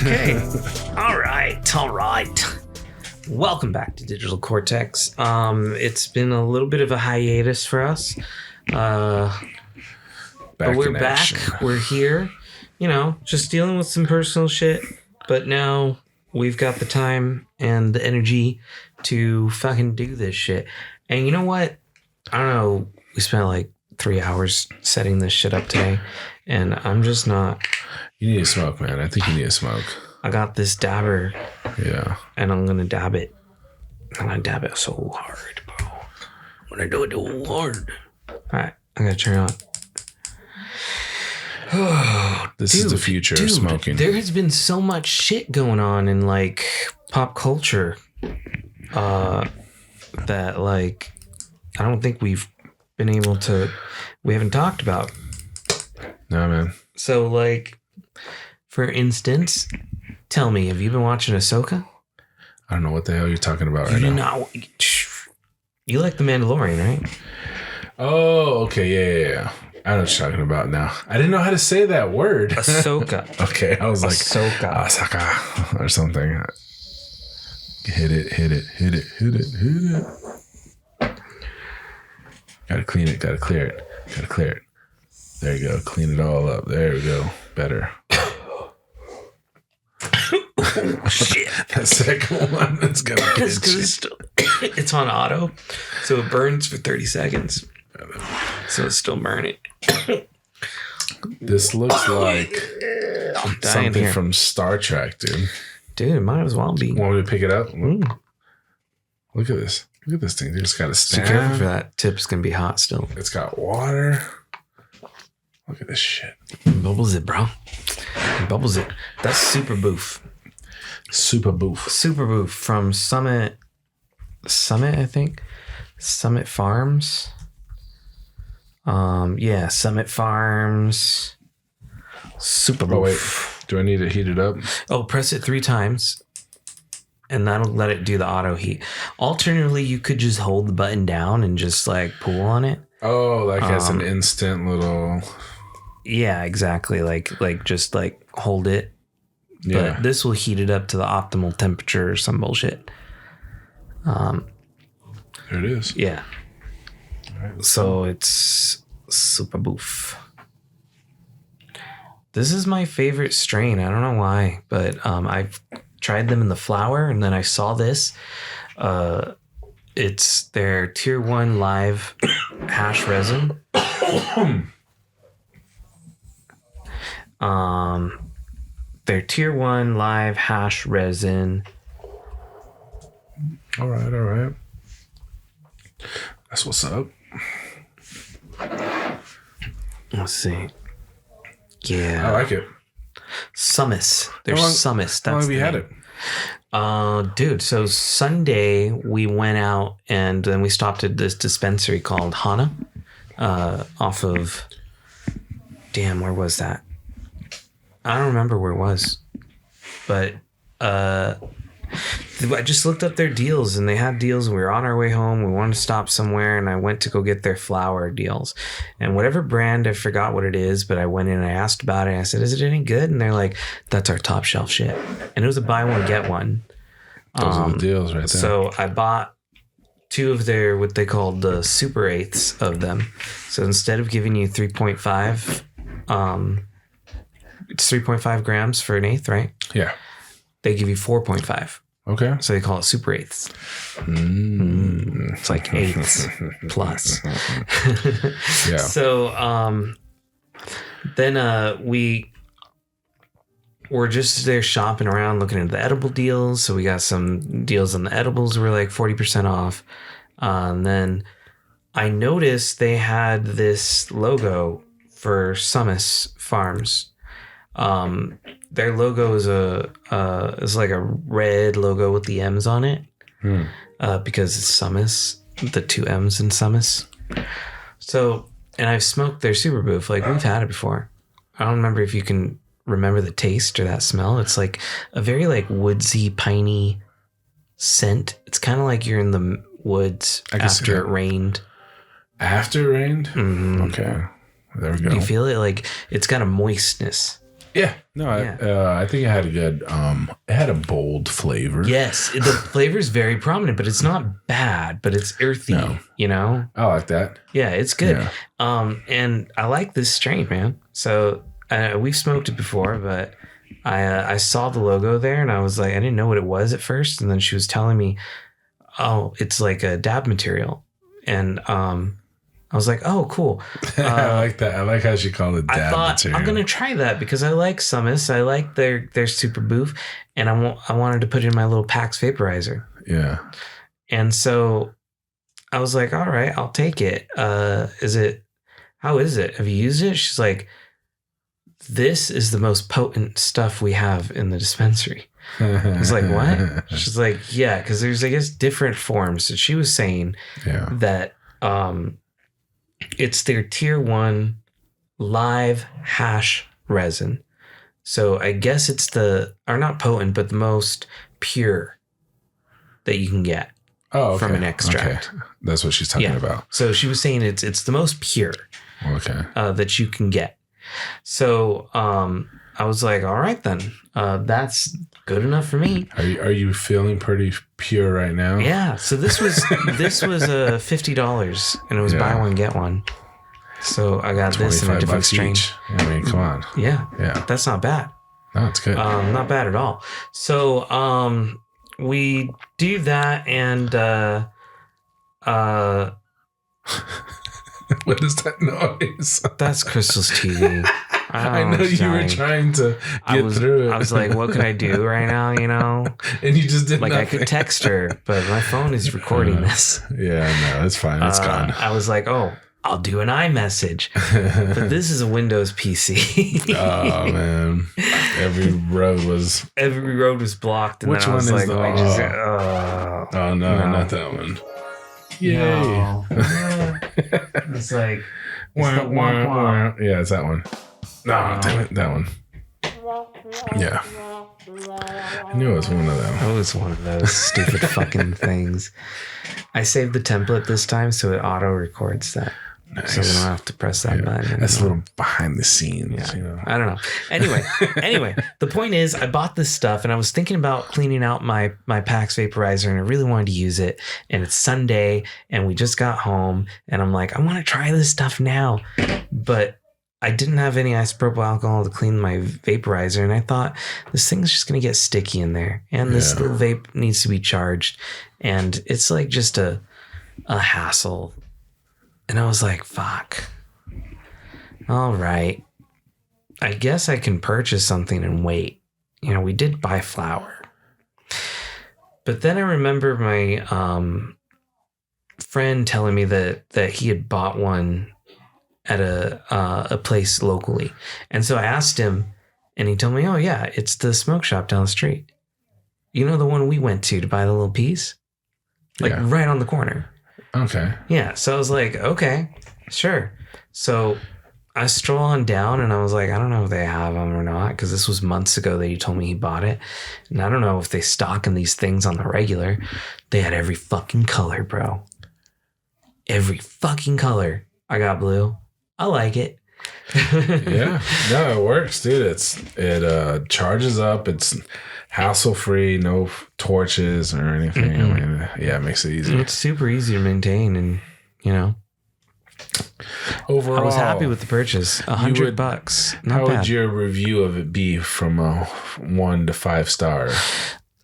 Okay. All right. Welcome back to Digital Cortex. It's been a little bit of a hiatus for us. But we're back. We're here. You know, just dealing with some personal shit. But now we've got the time and the energy to fucking do this shit. And you know what? I don't know. We spent like 3 hours setting this shit up today. And I'm just not. You need to smoke, man. I think you need to smoke. I got this dabber. Yeah. And I'm going to dab it. I'm going to dab it so hard, bro. I'm going to do it so hard. All right. I'm going to turn it on. This is the future of smoking. There has been so much shit going on in like pop culture that like I don't think we've been able to. We haven't talked about. No, man. So like, for instance, tell me, have you been watching Ahsoka? I don't know what the hell you're talking about right now. You like The Mandalorian, right? Oh, okay. Yeah. I know what you're talking about now. I didn't know how to say that word. Ahsoka. Okay. I was like, Ahsoka or something. Hit it. Gotta clean it. Gotta clear it. There you go. Clean it all up. There we go. Better. Oh, shit. That second one is gonna get it's on auto, so it burns for 30 seconds. So it's still burning. This looks like something from Star Trek, dude. Dude, it might as well be. Want me to pick it up? Look at this. Look at this thing. Dude, it's got a stand. So careful for that. Tip's gonna be hot still. It's got water. Look at this shit. Bubbles it, bro. Bubbles it. That's Super Boof. Super Boof from Summit, I think. Summit Farms. Yeah, Summit Farms. Super Boof. Oh, wait. Do I need to heat it up? Oh, press it 3 times. And that'll let it do the auto heat. Alternatively, you could just hold the button down and just like pull on it. Oh, like as an instant little. Yeah, exactly. Like just like hold it. Yeah. But this will heat it up to the optimal temperature or some bullshit. There it is. Yeah. Right, so it's Super Boof. This is my favorite strain. I don't know why, but I've tried them in the flower, and then I saw this. It's their Tier 1 live hash resin. Their Tier 1 live hash resin. All right. That's what's up. Let's see. Yeah. I like it. Summis. There's Summis. How long have you had it? Dude, so Sunday we went out and then we stopped at this dispensary called Hana. Off of... Damn, where was that? I don't remember where it was. But I just looked up their deals and they had deals and we were on our way home. We wanted to stop somewhere and I went to go get their flower deals. And whatever brand, I forgot what it is, but I went in and I asked about it. And I said, is it any good? And they're like, that's our top shelf shit. And it was a buy one, get one. Those are the deals right there. So I bought 2 of their, what they called the super eighths of them. So instead of giving you 3.5, it's 3.5 grams for an eighth, right? Yeah. They give you 4.5. Okay. So they call it super eighths. It's like eighths plus. Yeah. So then we were just there shopping around looking at the edible deals. So we got some deals on the edibles. We're like 40% off. And then I noticed they had this logo for Summis Farms. Their logo is like a red logo with the M's on it, because it's Summis, the 2 M's in Summis. So, and I've smoked their Super Boof. Like we've had it before. I don't remember if you can remember the taste or that smell. It's like a very like woodsy, piney scent. It's kind of like you're in the woods after it rained. After it rained? Mm-hmm. Okay. There we go. Do you feel it? Like it's got a moistness. Yeah. No, I think it had a good, it had a bold flavor. Yes. The flavor is very prominent, but it's not bad, but it's earthy, you know? I like that. Yeah, it's good. Yeah. And I like this strain, man. So we've smoked it before, but I saw the logo there and I was like, I didn't know what it was at first. And then she was telling me, oh, it's like a dab material. And I was like, oh, cool. I like that. I like how she called it dab I thought, material. I'm going to try that because I like Summus. I like their super boof. And I wanted to put it in my little PAX vaporizer. Yeah. And so I was like, all right, I'll take it. How is it? Have you used it? She's like, this is the most potent stuff we have in the dispensary. I was like, what? She's like, yeah, because there's, I guess, different forms. So she was saying that it's their tier 1 live hash resin. So I guess it's not potent, but the most pure that you can get from an extract. Okay. That's what she's talking about. So she was saying it's the most pure that you can get. So I was like, all right, then that's good enough for me. Are you feeling pretty pure right now? Yeah. So this was $50 and it was buy one, get one. So I got this in a different strain. Each. I mean, come on. Yeah. Yeah. That's not bad. No, it's good. Not bad at all. So we do that and what is that noise? That's Crystal's TV. I know you were trying to get through it. I was like, what could I do right now, you know? And you just did like nothing. I could text her, but my phone is recording this. Yeah, no, it's fine. It's gone. I was like, oh, I'll do an iMessage. But this is a Windows PC. Oh, man. Every road was blocked. And which then I one was is like, the... Oh, no, not that one. Yay. No. It's like... Yeah, it's that one. No, damn it, that one. Yeah. I knew it was one of them. It was one of those stupid fucking things. I saved the template this time so it auto records that. Nice. So we don't have to press that button anymore. That's a little behind the scenes. Yeah. You know? I don't know. Anyway, the point is I bought this stuff and I was thinking about cleaning out my PAX vaporizer and I really wanted to use it. And it's Sunday and we just got home and I'm like, I want to try this stuff now. But I didn't have any isopropyl alcohol to clean my vaporizer. And I thought this thing's just going to get sticky in there. And this little vape needs to be charged. And it's like just a hassle. And I was like, fuck. All right. I guess I can purchase something and wait. You know, we did buy flour. But then I remember my friend telling me that he had bought one at a place locally. And so I asked him and he told me, oh yeah, it's the smoke shop down the street. You know, the one we went to buy the little piece? Like right on the corner. Okay. Yeah. So I was like, okay, sure. So I stroll on down and I was like, I don't know if they have them or not. Cause this was months ago that he told me he bought it. And I don't know if they stock in these things on the regular. They had every fucking color, bro. Every fucking color. I got blue. I like it. Yeah. No, it works, dude. It charges up. It's hassle free, no torches or anything. Mm-hmm. I mean, yeah, it makes it easy. It's super easy to maintain, and you know, overall, I was happy with the purchase. $100. Not how bad. would your review of it be from a 1 to 5 star?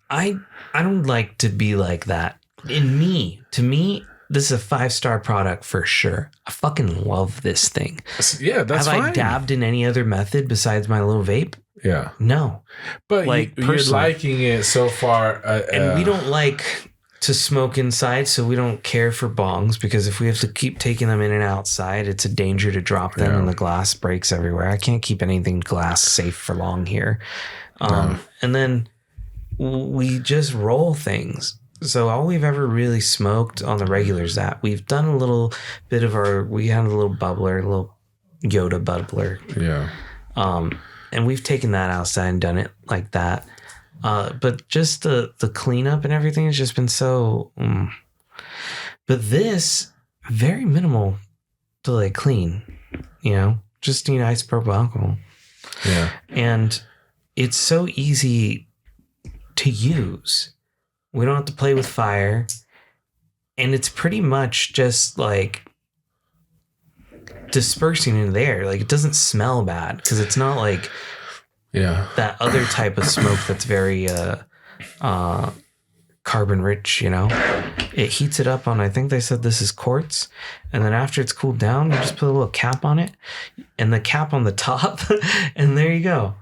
I don't like to be like that. To me, this is a 5-star product for sure. I fucking love this thing. Yeah, that's fine. Have I dabbed in any other method besides my little vape? Yeah. No. But like, you're liking it so far. And we don't like to smoke inside, so we don't care for bongs, because if we have to keep taking them in and outside, it's a danger to drop them and the glass breaks everywhere. I can't keep anything glass safe for long here. And then we just roll things. So all we've ever really smoked on the regular is that. We've done a little bit of we had a little bubbler, a little Yoda bubbler. Yeah. and we've taken that outside and done it like that. But just the cleanup and everything has just been so. But this very minimal to like clean, just isopropyl alcohol. Yeah, and it's so easy to use. We don't have to play with fire, and it's pretty much just like dispersing in the air. Like it doesn't smell bad because it's not like that other type of smoke that's very carbon rich. It heats it up on, I think they said this is quartz, and then after it's cooled down, you just put a little cap on it and the cap on the top, and there you go.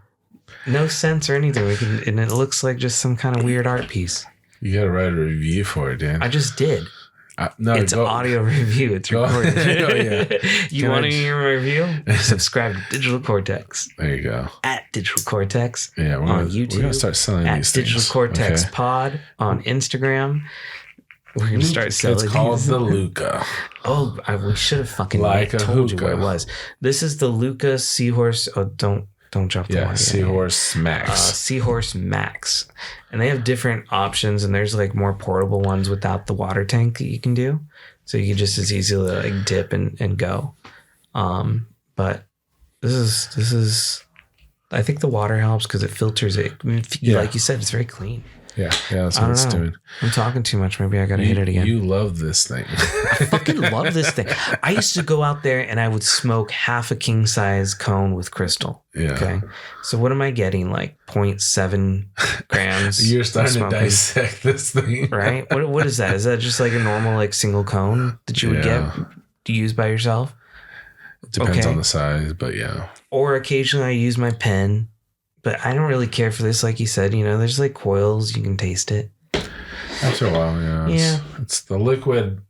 No scents or anything. And it looks like just some kind of weird art piece. You gotta write a review for it, Dan. I just did. No, it's an audio review. It's recorded. You want to hear my review? Subscribe to Digital Cortex. There you go. At Digital Cortex. Yeah, on YouTube. We're gonna start selling these things. Digital Cortex Pod on Instagram. We're gonna start selling. It's called the Luca. Oh, we should have fucking told you what it was. This is the Luca Seahorse. Oh, don't drop the water. Seahorse Max. Seahorse Max. And they have different options, and there's like more portable ones without the water tank that you can do. So you can just as easily like dip and go. But this is I think the water helps because it filters it. I mean, like you said, it's very clean. Yeah, that's what it's doing. I'm talking too much. Maybe I gotta hit it again. You love this thing. I fucking love this thing. I used to go out there and I would smoke half a king size cone with crystal. Yeah. Okay. So what am I getting? Like 0.7 grams. You're starting to dissect this thing, right? What is that? Is that just like a normal like single cone that you would get to use by yourself? It depends on the size, but yeah. Or occasionally I use my pen. But I don't really care for this, like you said. There's like coils. You can taste it. After a while, it's the liquid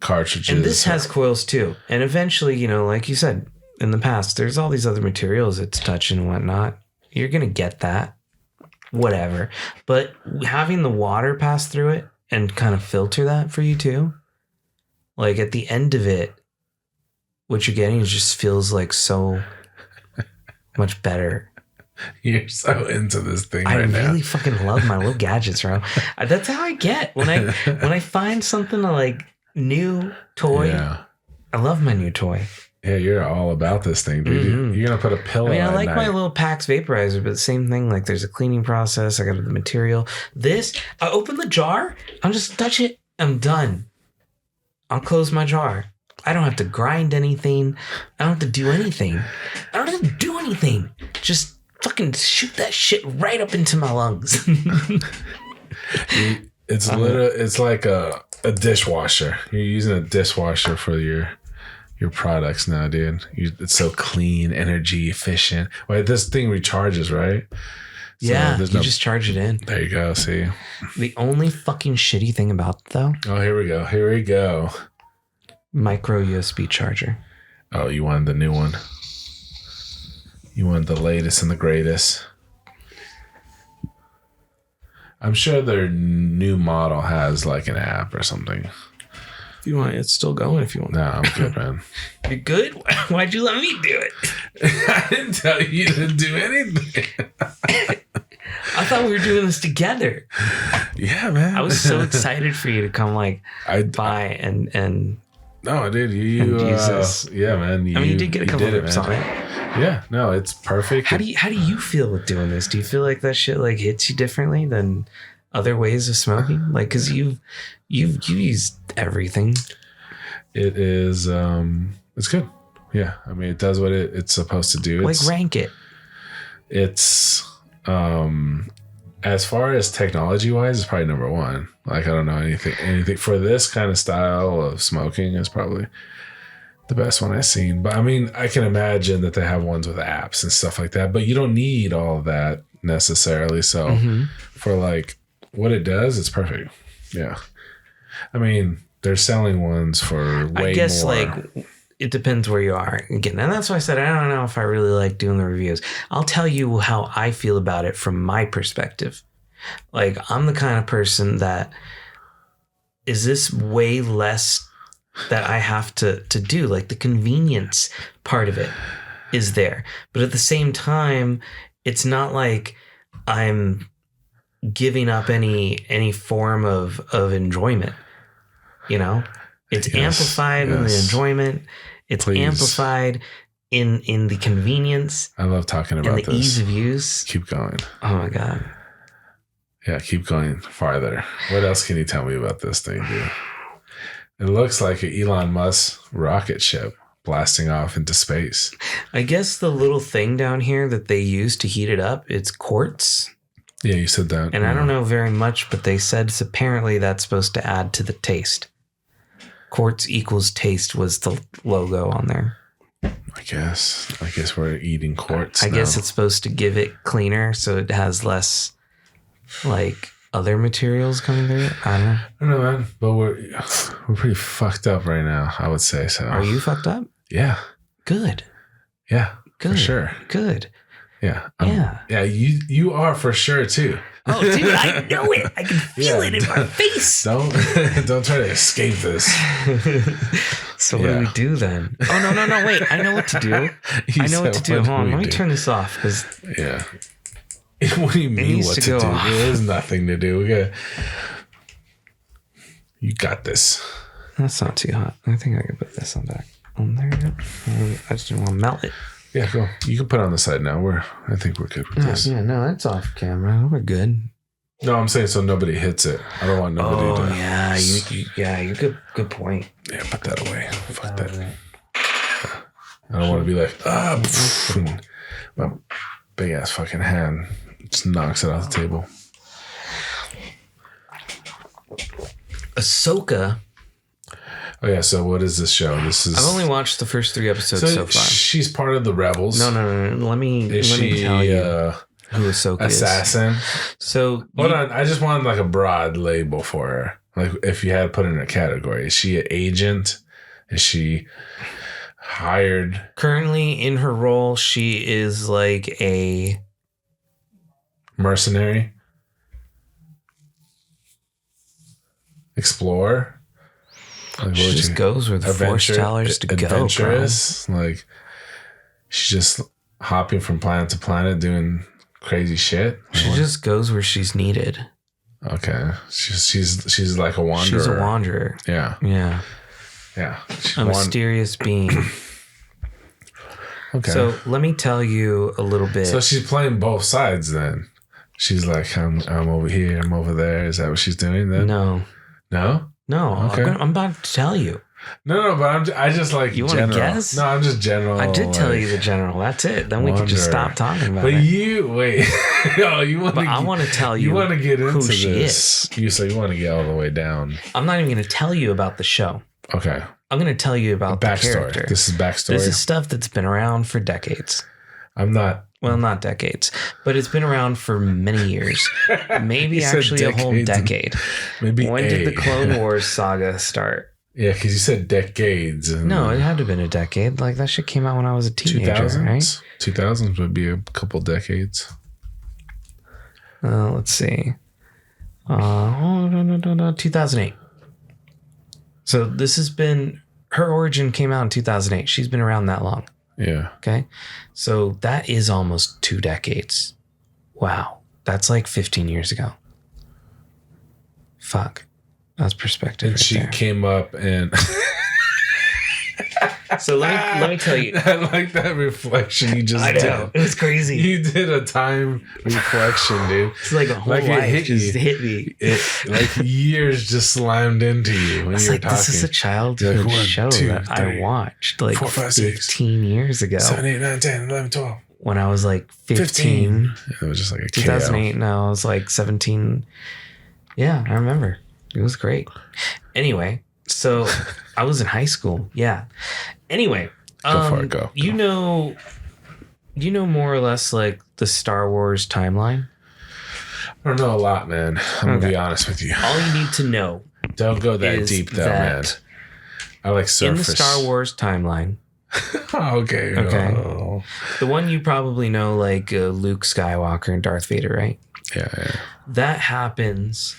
cartridges. And this has coils too. And eventually, like you said in the past, there's all these other materials it's touching and whatnot. You're going to get that. Whatever. But having the water pass through it and kind of filter that for you too. Like at the end of it, what you're getting just feels like so much better. You're so into this thing right now. I really fucking love my little gadgets, bro. That's how I get when I find something like new toy. Yeah. I love my new toy. Yeah, you're all about this thing, dude. Mm-hmm. You're gonna put a pillow. I like my little Pax vaporizer, but the same thing. Like, there's a cleaning process. I got the material. This, I open the jar. I'm just touch it. I'm done. I'll close my jar. I don't have to grind anything. I don't have to do anything. Just fucking shoot that shit right up into my lungs. It's literally, it's like a dishwasher. You're using a dishwasher for your products now, dude. It's so clean, energy efficient. Wait, this thing recharges, right? So you just charge it in. There you go. See, the only fucking shitty thing about it, though. Oh, here we go. Micro USB charger. Oh, you wanted the new one. You want the latest and the greatest. I'm sure their new model has like an app or something. If you want, it's still going if you want. No, I'm good, man. You're good? Why'd you let me do it? I didn't tell you to do anything. I thought we were doing this together. Yeah, man. I was so excited for you to come by and no, I did. You use this. Yeah, man. You did get a couple of rips on it. Yeah, no, it's perfect. How do you feel with doing this? Do you feel like that shit like hits you differently than other ways of smoking? Like, because you've used everything. It is it's good. Yeah, I mean, it does what it's supposed to do. Like, rank it. It's as far as technology wise, it's probably number one. Like, I don't know anything for this kind of style of smoking is probably the best one I've seen. But I mean, I can imagine that they have ones with apps and stuff like that, but you don't need all of that necessarily. So for like what it does, it's perfect. Yeah. I mean, they're selling ones for way more. I guess like it depends where you are. Again, and that's why I said I don't know if I really like doing the reviews. I'll tell you how I feel about it from my perspective. Like, I'm the kind of person that is this way less that I have to do, like the convenience part of it. is there. But at the same time, it's not like I'm giving up any form of enjoyment. You know? It's amplified in the enjoyment. It's amplified in the convenience. I love talking about and the ease of use. Keep going. Oh my God. Yeah, keep going farther. What else can you tell me about this thing, dude? It looks like an Elon Musk rocket ship blasting off into space. I guess the little thing down here that they use to heat it up, it's quartz. Yeah, you said that. And I don't know very much, but they said apparently that's supposed to add to the taste. Quartz equals taste was the logo on there. I guess we're eating quartz. I guess it's supposed to give it cleaner so it has less like other materials coming through it. I don't know, man. But we're pretty fucked up right now, I would say so. Are you fucked up? Yeah. Good. Yeah. Good. For sure. Good. Yeah. Yeah. Yeah, you are for sure too. Oh, dude, I know it. I can feel it in my face. Don't try to escape this. So what do we do then? Oh, no. Wait, I know what to do. I know what to do. Hold on. Let me turn this off. Because yeah. What do you mean what to do? There's nothing to do. You got this. That's not too hot. I think I can put this on back. On there. I just don't want to melt it. Yeah, go. You can put it on the side now. I think we're good with this. Yeah, no, that's off camera. We're good. No, I'm saying so nobody hits it. I don't want nobody to. You're good point. Yeah, put that away. Fuck that. I don't want to be like, my big ass fucking hand just knocks it off the table. Ahsoka. Oh yeah, so what is this show? I've only watched the first 3 episodes so far. She's part of the rebels. No. Let me tell you who Ahsoka assassin? is. So hold on, I just wanted like a broad label for her. Like if you had to put her in a category, is she an agent? Is she hired? Currently in her role, she is like a mercenary, explorer. Like, she just goes where the Force tellers to go, bro. Like she's just hopping from planet to planet doing crazy shit. She just goes where she's needed. Okay, she's like a wanderer. She's a wanderer. Yeah. A mysterious being. Okay. So let me tell you a little bit. So she's playing both sides then. She's like, I'm over here, I'm over there. Is that what she's doing then? No. Okay. I'm about to tell you. No, but I just like you want to guess? No, I'm just general. I did tell you the general. That's it. Then we can just stop talking about it. But you wait. No, you want. But I want to tell you. You want to get into who she this. is. You want to get all the way down. I'm not even going to tell you about the show. Okay. I'm going to tell you about the character. This is backstory. This is stuff that's been around for decades. I'm not. Well, not decades, but it's been around for many years. Maybe actually a whole decade. Maybe when did the Clone Wars saga start? Yeah, because you said decades. No, it had to have been a decade. Like that shit came out when I was a teenager, 2000s? right? 2000s would be a couple decades. Let's see. 2008. So this has been, her origin came out in 2008. She's been around that long. Yeah. Okay. So that is almost 2 decades. Wow. That's like 15 years ago. Fuck. That's perspective. And she came up and... So let me tell you. I like that reflection you just did. It was crazy. You did a time reflection, dude. It's like a whole life just hit me. Like years just slammed into you when you were talking. This is a childhood show that I watched like 4, 5, 6, 15 years ago. 7, 8, 9, 10, 11, 12. When I was like 15. It was just like a 2008. KO. No, I was like 17. Yeah, I remember. It was great. Anyway, so I was in high school. Yeah. Anyway, go for it. Go. You know more or less like the Star Wars timeline? I don't know a lot, man. I'm gonna be honest with you. All you need to know. Don't go that deep, though, man. I like surface. In the Star Wars timeline. Okay. Oh. The one you probably know, like Luke Skywalker and Darth Vader, right? Yeah. That happens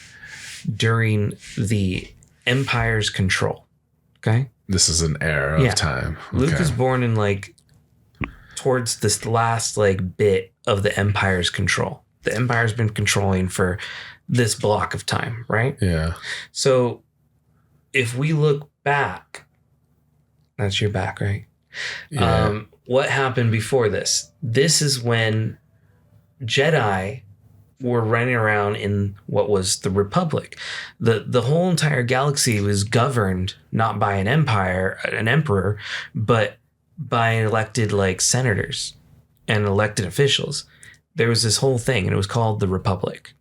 during the Empire's control. Okay. This is an era of time. Okay. Luke is born in like towards this last like bit of the Empire's control. The Empire's been controlling for this block of time, right? Yeah. So if we look back, that's your back, right? Yeah. What happened before this? This is when Jedi were running around in what was the Republic. The whole entire galaxy was governed not by an emperor, but by elected like senators and elected officials. There was this whole thing, and it was called the Republic.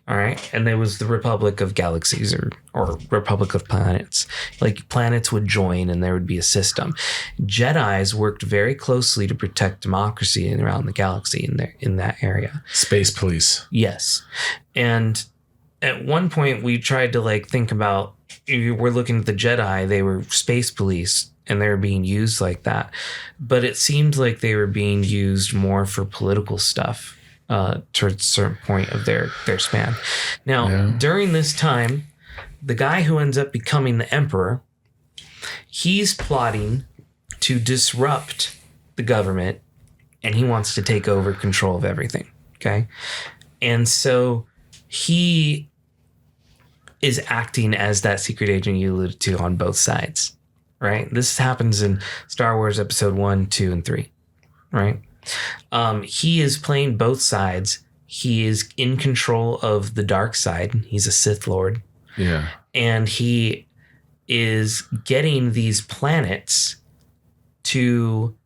All right. And there was the Republic of Galaxies or Republic of Planets. Like planets would join and there would be a system. Jedis worked very closely to protect democracy around the galaxy in that area. Space police. Yes. And at one point we tried to like think about, we're looking at the Jedi, they were space police and they were being used like that. But it seemed like they were being used more for political stuff. Towards a certain point of their span. Now, during this time, the guy who ends up becoming the emperor, he's plotting to disrupt the government, and he wants to take over control of everything. Okay, and so he is acting as that secret agent you alluded to on both sides. Right. This happens in Star Wars Episode 1, 2, and 3. Right. He is playing both sides. He is in control of the dark side. He's a Sith Lord. Yeah. And he is getting these planets to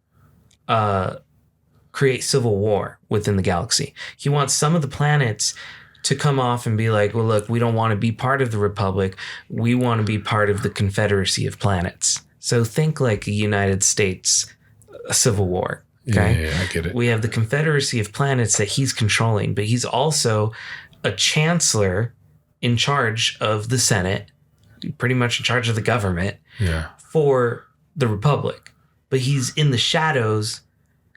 create civil war within the galaxy. He wants some of the planets to come off and be like, well, look, we don't want to be part of the Republic. We want to be part of the Confederacy of Planets. So think like a United States civil war. Okay. Yeah, I get it. We have the Confederacy of Planets that he's controlling, but he's also a chancellor in charge of the Senate, pretty much in charge of the government for the Republic. But he's in the shadows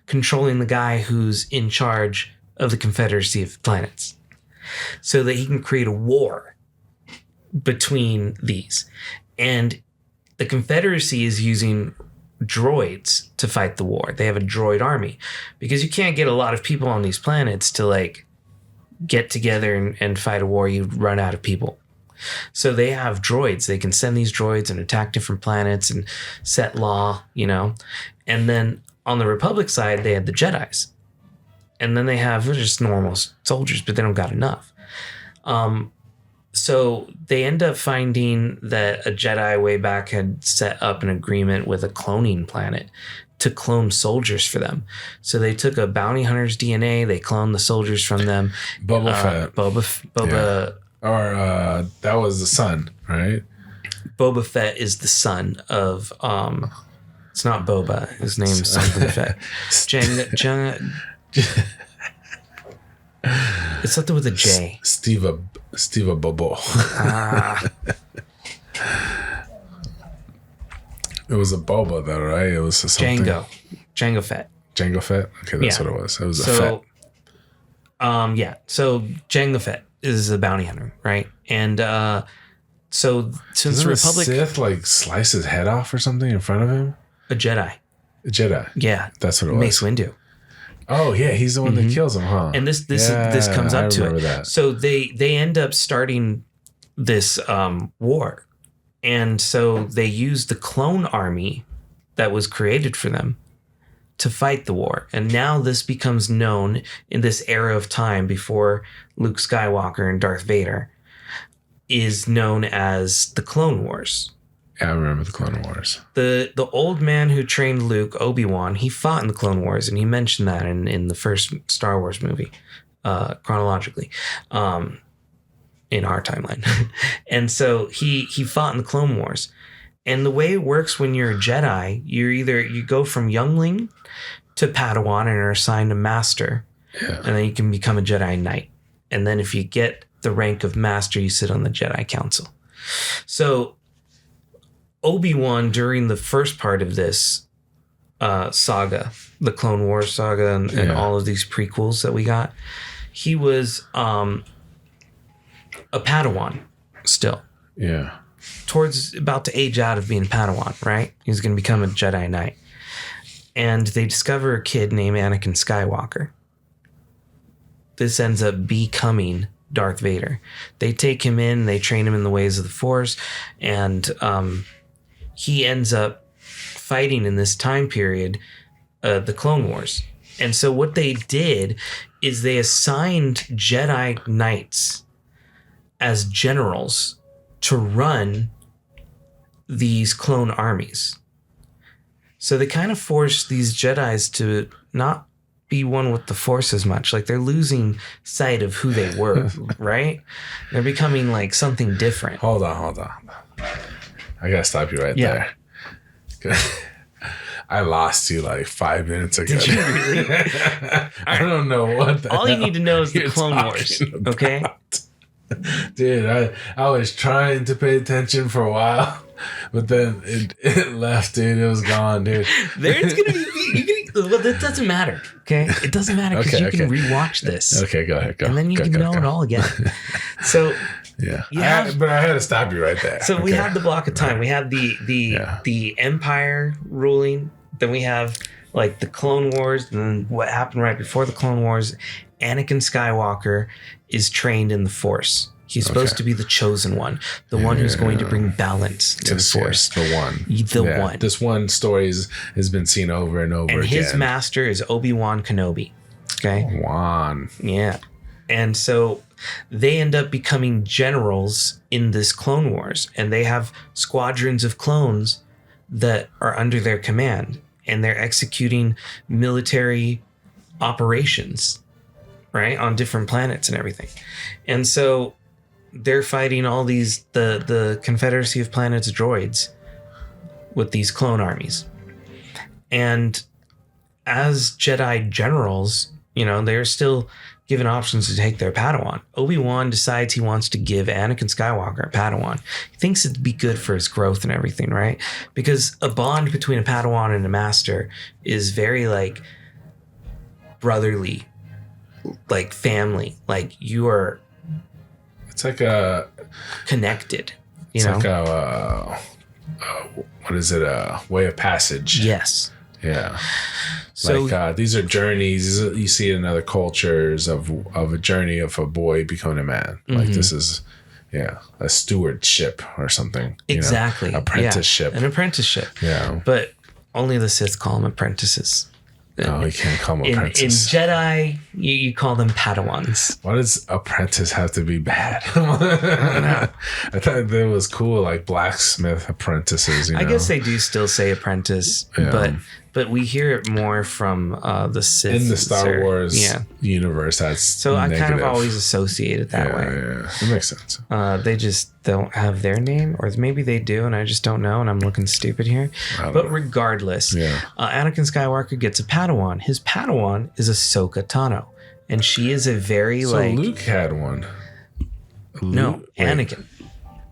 controlling the guy who's in charge of the Confederacy of Planets so that he can create a war between these. And the Confederacy is using droids to fight the war. They have a droid army because you can't get a lot of people on these planets to like get together and fight a war. You run out of people. So they have droids. They can send these droids and attack different planets and set law, you know. And then on the Republic side, they had the Jedis. And then they have just normal soldiers, but they don't got enough. So they end up finding that a Jedi way back had set up an agreement with a cloning planet to clone soldiers for them. So they took a bounty hunter's DNA, they cloned the soldiers from them. Boba Fett. Boba. Yeah. Or that was the son, right? Boba Fett is the son of it's not Boba. His name's something Fett. It's something with a J. Steve Bobo. It was a boba though, right? It was something. Jango Fett. Jango Fett? Okay, that's what it was. It was a Fett. So Jango Fett is a bounty hunter, right? And so since Doesn't the Republic, a Sith like slice his head off or something in front of him? a Jedi. A Jedi. Yeah. That's what it was. Mace Windu. Oh yeah, he's the one that kills him, huh? And this comes up to it. That. So they end up starting this war. And so they use the clone army that was created for them to fight the war. And now this becomes known in this era of time before Luke Skywalker and Darth Vader is known as the Clone Wars. Yeah, I remember the Clone Wars. The old man who trained Luke, Obi-Wan, he fought in the Clone Wars, and he mentioned that in the first Star Wars movie, chronologically, in our timeline. And so he fought in the Clone Wars. And the way it works when you're a Jedi, you go from youngling to Padawan and are assigned a master. Yeah. And then you can become a Jedi Knight. And then if you get the rank of master, you sit on the Jedi Council. So Obi-Wan, during the first part of this saga, the Clone Wars saga and all of these prequels that we got, he was a Padawan still. Yeah. Towards about to age out of being a Padawan, right? He's going to become a Jedi Knight. and they discover a kid named Anakin Skywalker. This ends up becoming Darth Vader. They take him in, they train him in the ways of the Force, and he ends up fighting in this time period the Clone Wars. And so what they did is they assigned Jedi Knights as generals to run these clone armies. So they kind of forced these Jedis to not be one with the Force as much. Like they're losing sight of who they were, right? They're becoming like something different. Hold on. I gotta stop you right there. I lost you like 5 minutes ago. Did you really? I don't know what all you need to know is the Clone Wars, about. Okay? Dude, I was trying to pay attention for a while, but then it left, dude. It was gone, dude. There's gonna be well, that doesn't matter, okay? It doesn't matter because you can rewatch this. Okay, go ahead. And then you can know it all again. So yeah, but I had to stop you right there. So we have the block of time. We have the Empire ruling. Then we have like the Clone Wars. And then what happened right before the Clone Wars? Anakin Skywalker is trained in the Force. He's supposed to be the chosen one, the one who's going to bring balance to the Force. The one. The one. This one story has been seen over and over again. And his master is Obi-Wan Kenobi. Okay? Wan. Yeah. And so they end up becoming generals in this Clone Wars. And they have squadrons of clones that are under their command. And they're executing military operations, right? On different planets and everything. And so they're fighting all these, the Confederacy of Planets droids with these clone armies. And as Jedi generals, you know, they're still given options to take their Padawan. Obi-Wan decides he wants to give Anakin Skywalker a Padawan. He thinks it'd be good for his growth and everything, right? Because a bond between a Padawan and a master is very like brotherly, like family. Like you are. It's like a connected. It's like a what is it? A way of passage. Yes. Yeah. So these are journeys you see in other cultures of a journey of a boy becoming a man. Like this is a stewardship or something. Exactly. Apprenticeship. Yeah, an apprenticeship. Yeah. But only the Sith call them apprentices. No, you can't call them apprentices. In Jedi, you call them Padawans. Why does apprentice have to be bad? I don't know. I thought that was cool, like blacksmith apprentices. I guess they do still say apprentice, but we hear it more from the Sith. In the Star Wars universe, that's so negative. I kind of always associate it that way. Yeah, it makes sense. They just don't have their name, or maybe they do, and I just don't know, and I'm looking stupid here. But regardless, Anakin Skywalker gets a Padawan. His Padawan is Ahsoka Tano, and she is a very Luke had one. No, Anakin.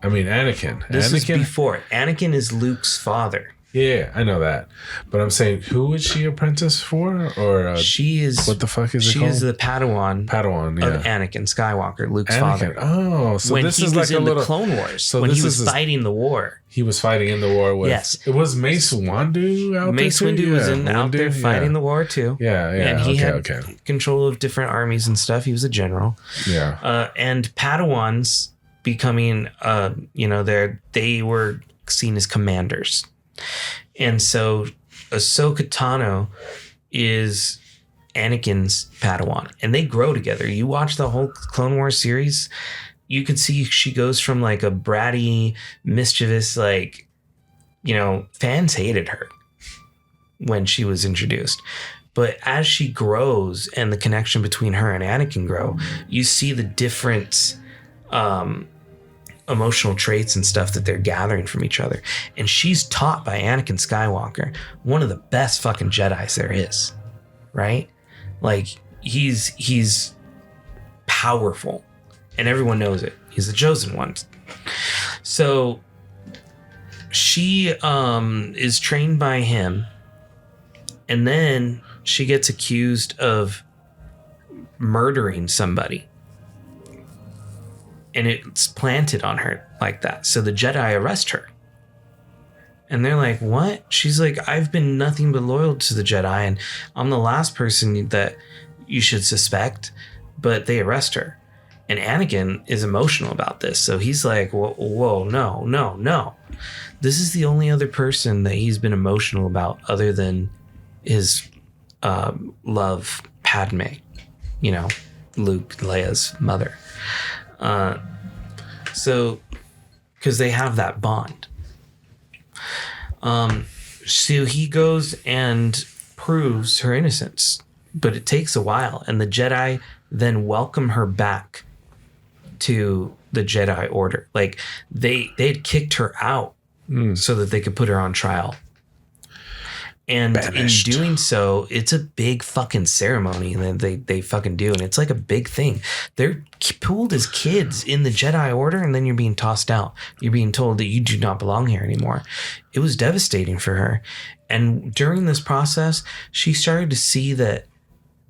I mean, Anakin. This is before. Anakin is Luke's father. Yeah, I know that. But I'm saying, who is she apprentice for? Or she is. What the fuck is it called? She is the Padawan. Padawan, of Anakin Skywalker, Luke's father. Oh, so when this he is was like in a little the Clone Wars. So when this he was is fighting the war. He was fighting in the war with. Yes. It was Mace Windu out Mace there. Windu was out there fighting the war too. Yeah, yeah. And he had control of different armies and stuff. He was a general. Yeah. And Padawans becoming, they were seen as commanders. And so Ahsoka Tano is Anakin's Padawan, and they grow together. You watch the whole Clone Wars series, you can see she goes from like a bratty, mischievous, fans hated her when she was introduced. But as she grows and the connection between her and Anakin grow, you see the different emotional traits and stuff that they're gathering from each other. And she's taught by Anakin Skywalker, one of the best fucking Jedis there is, right? Like he's powerful and everyone knows it. He's the chosen one. So she is trained by him, and then she gets accused of murdering somebody. And it's planted on her like that. So the Jedi arrest her. And they're like, what? She's like, I've been nothing but loyal to the Jedi, and I'm the last person that you should suspect. But they arrest her. And Anakin is emotional about this. So he's like, whoa, no. This is the only other person that he's been emotional about other than his love, Padme. You know, Luke, Leia's mother. So, because they have that bond. So he goes and proves her innocence. But it takes a while. And the Jedi then welcome her back to the Jedi Order. Like they'd kicked her out so that they could put her on trial. And banished. In doing so, it's a big fucking ceremony that they fucking do. And it's like a big thing. They're pulled as kids in the Jedi Order, and then you're being tossed out. You're being told that you do not belong here anymore. It was devastating for her. And during this process, she started to see that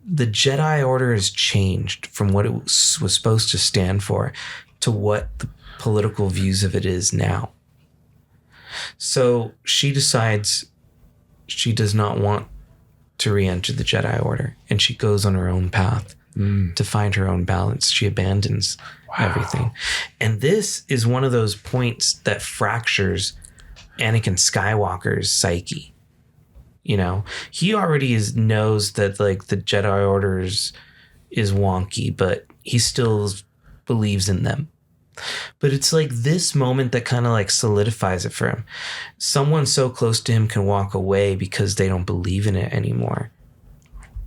the Jedi Order has changed from what it was supposed to stand for to what the political views of it is now. So she decides she does not want to re-enter the Jedi Order, and she goes on her own path to find her own balance. She abandons everything. And this is one of those points that fractures Anakin Skywalker's psyche. You know, he already knows that like the Jedi Order is wonky, but he still believes in them. But it's like this moment that kind of like solidifies it for him. Someone so close to him can walk away because they don't believe in it anymore.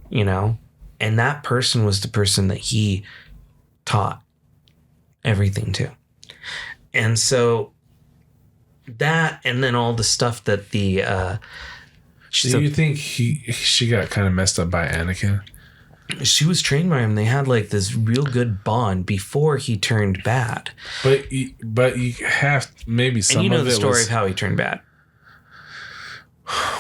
You know? And that person was the person that he taught everything to. And so that, and then all the stuff that the do you think she got kind of messed up by Anakin? She was trained by him. They had like this real good bond before he turned bad. But you have maybe some. And you know of the it story was, of how he turned bad.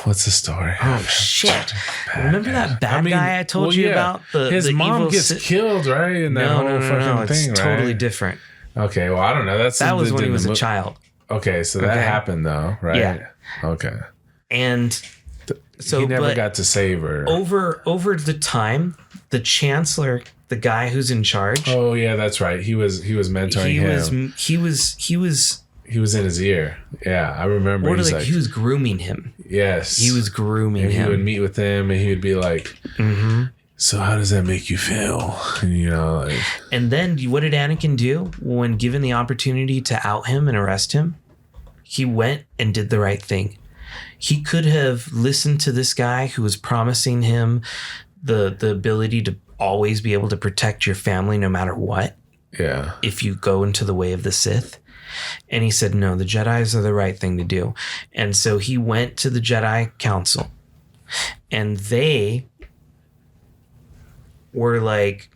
What's the story? Oh shit! Remember that bad guy I told you about? His mom gets killed, right? In that whole fucking thing, it's right? Totally different. Okay, well I don't know. That was when he was a child. Okay, so that happened though, right? Yeah. Okay. And so he never got to save her. Over the time, the Chancellor, the guy who's in charge. Oh yeah, that's right. He was mentoring him. He was in his ear. Yeah, I remember. He was grooming him. Yes, he was grooming him. He would meet with him, and he would be like, "So how does that make you feel?" And, you know, like. And then what did Anakin do when given the opportunity to out him and arrest him? He went and did the right thing. He could have listened to this guy who was promising him the ability to always be able to protect your family no matter what. Yeah. If you go into the way of the Sith. And he said, no, the Jedis are the right thing to do. And so he went to the Jedi Council, and they were like,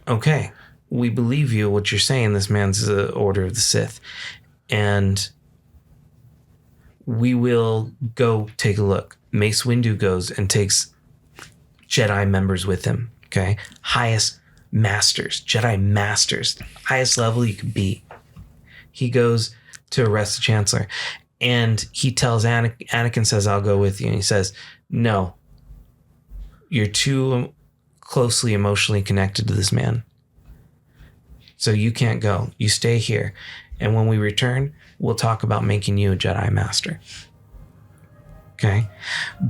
okay, we believe you, what you're saying. This man's the Order of the Sith. And we will go take a look. Mace Windu goes and takes Jedi members with him. Okay. Highest masters, Jedi masters, highest level you could be. He goes to arrest the Chancellor, and he tells Anakin says, I'll go with you. And he says, no, you're too closely emotionally connected to this man. So you can't go. You stay here. And when we return, we'll talk about making you a Jedi Master. Okay?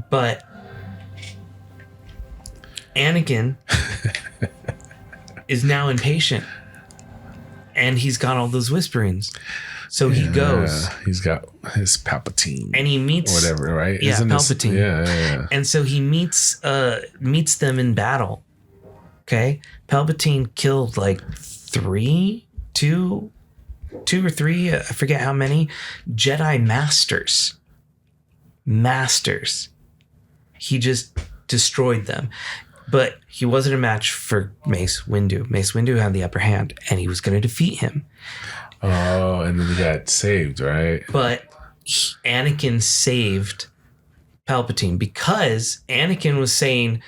But Anakin is now impatient. And he's got all those whisperings. So he goes. He's got his Palpatine. And he meets... Whatever, right? Yeah, Isn't Palpatine. Yeah. And so he meets them in battle. Okay? Palpatine killed like two or three, I forget how many, Jedi Masters. He just destroyed them. But he wasn't a match for Mace Windu. Mace Windu had the upper hand, and he was going to defeat him. Oh, and then he got saved, right? But Anakin saved Palpatine because Anakin was saying,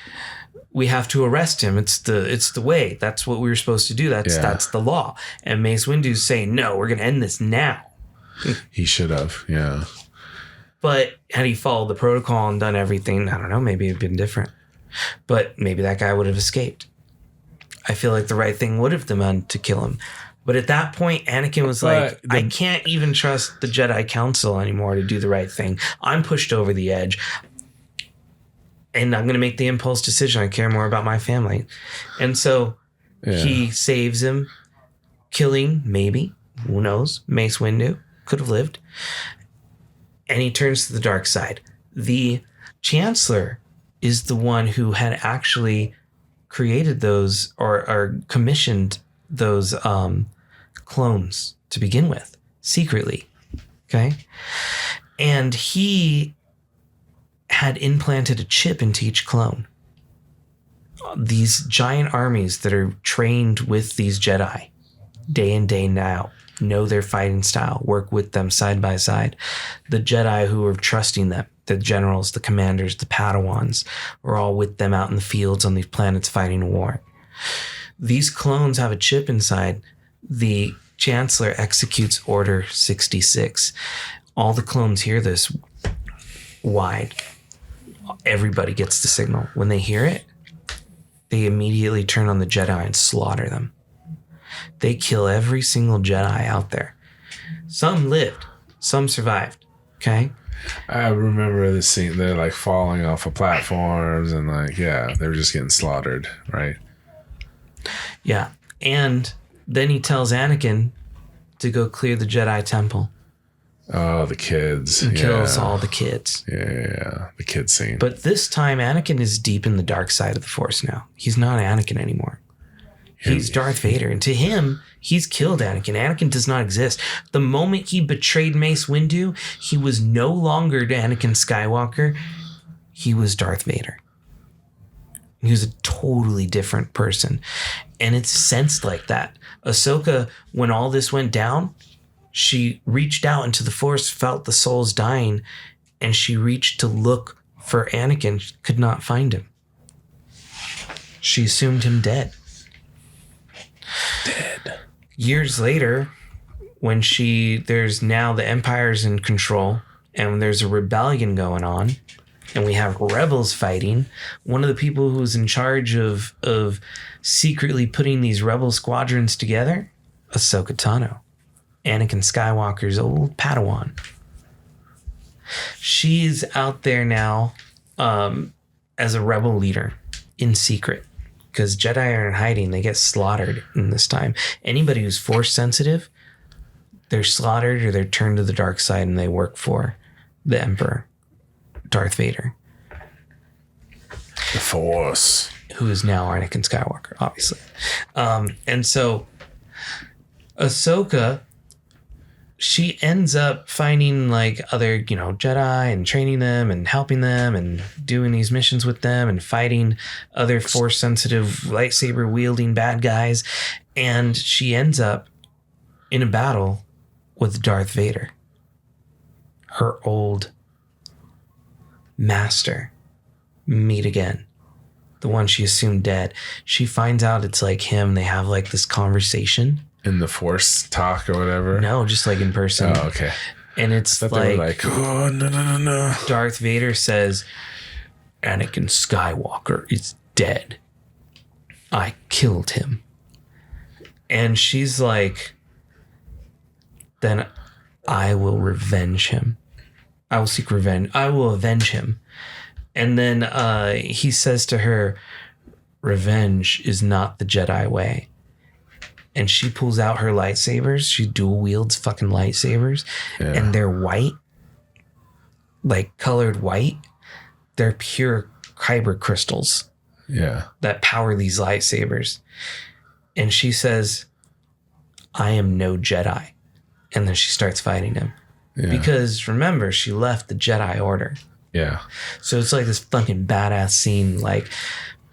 we have to arrest him. It's the way. That's what we were supposed to do. That's the law. And Mace Windu's saying, no, we're going to end this now. He should have, yeah. But had he followed the protocol and done everything, I don't know, maybe it'd been different. But maybe that guy would have escaped. I feel like the right thing would have been to kill him. But at that point, Anakin was like, I can't even trust the Jedi Council anymore to do the right thing. I'm pushed over the edge. And I'm going to make the impulse decision. I care more about my family. And so he saves him, killing, maybe, who knows, Mace Windu. Could have lived. And he turns to the dark side. The Chancellor is the one who had actually created those or commissioned those clones to begin with, secretly. Okay? And he had implanted a chip into each clone. These giant armies that are trained with these Jedi day in, day out, know their fighting style, work with them side by side. The Jedi who are trusting them, the generals, the commanders, the Padawans, are all with them out in the fields on these planets fighting a war. These clones have a chip inside. The Chancellor executes Order 66. All the clones hear this wide. Everybody gets the signal. When they hear it, they immediately turn on the Jedi and slaughter them. They kill every single Jedi out there. Some lived, some survived. Okay? I remember the scene. They're like falling off of platforms and they were just getting slaughtered, right? Yeah. And then he tells Anakin to go clear the Jedi Temple. Oh, the kids. And kills all the kids. Yeah. The kid scene. But this time, Anakin is deep in the dark side of the Force now. He's not Anakin anymore. He's Darth Vader. And to him, he's killed Anakin. Anakin does not exist. The moment he betrayed Mace Windu, he was no longer Anakin Skywalker. He was Darth Vader. He was a totally different person. And it's sensed like that. Ahsoka, when all this went down, she reached out into the Force, felt the souls dying, and she reached to look for Anakin. She could not find him. She assumed him dead. Years later, when there's now the Empire's in control, and there's a rebellion going on, and we have rebels fighting, one of the people who's in charge of secretly putting these rebel squadrons together, Ahsoka Tano, Anakin Skywalker's old Padawan. She's out there now as a rebel leader in secret, because Jedi are in hiding. They get slaughtered in this time. Anybody who's Force sensitive, they're slaughtered or they're turned to the dark side and they work for the Emperor, Darth Vader. The Force. Who is now Anakin Skywalker, obviously. And so Ahsoka, she ends up finding other, Jedi and training them and helping them and doing these missions with them and fighting other Force sensitive lightsaber wielding bad guys. And she ends up in a battle with Darth Vader, her old master. Meet again. The one she assumed dead. She finds out it's him. They have this conversation. In the Force talk or whatever? No, just in person. Oh, okay. And it's oh, no. Darth Vader says, Anakin Skywalker is dead. I killed him. And she's like, then I will revenge him. I will seek revenge. I will avenge him. And then he says to her, revenge is not the Jedi way. And she pulls out her lightsabers. She dual wields fucking lightsabers. Yeah. And they're white. Colored white. They're pure kyber crystals. Yeah. That power these lightsabers. And she says, I am no Jedi. And then she starts fighting him. Yeah. Because remember, she left the Jedi Order. Yeah. So it's this fucking badass scene,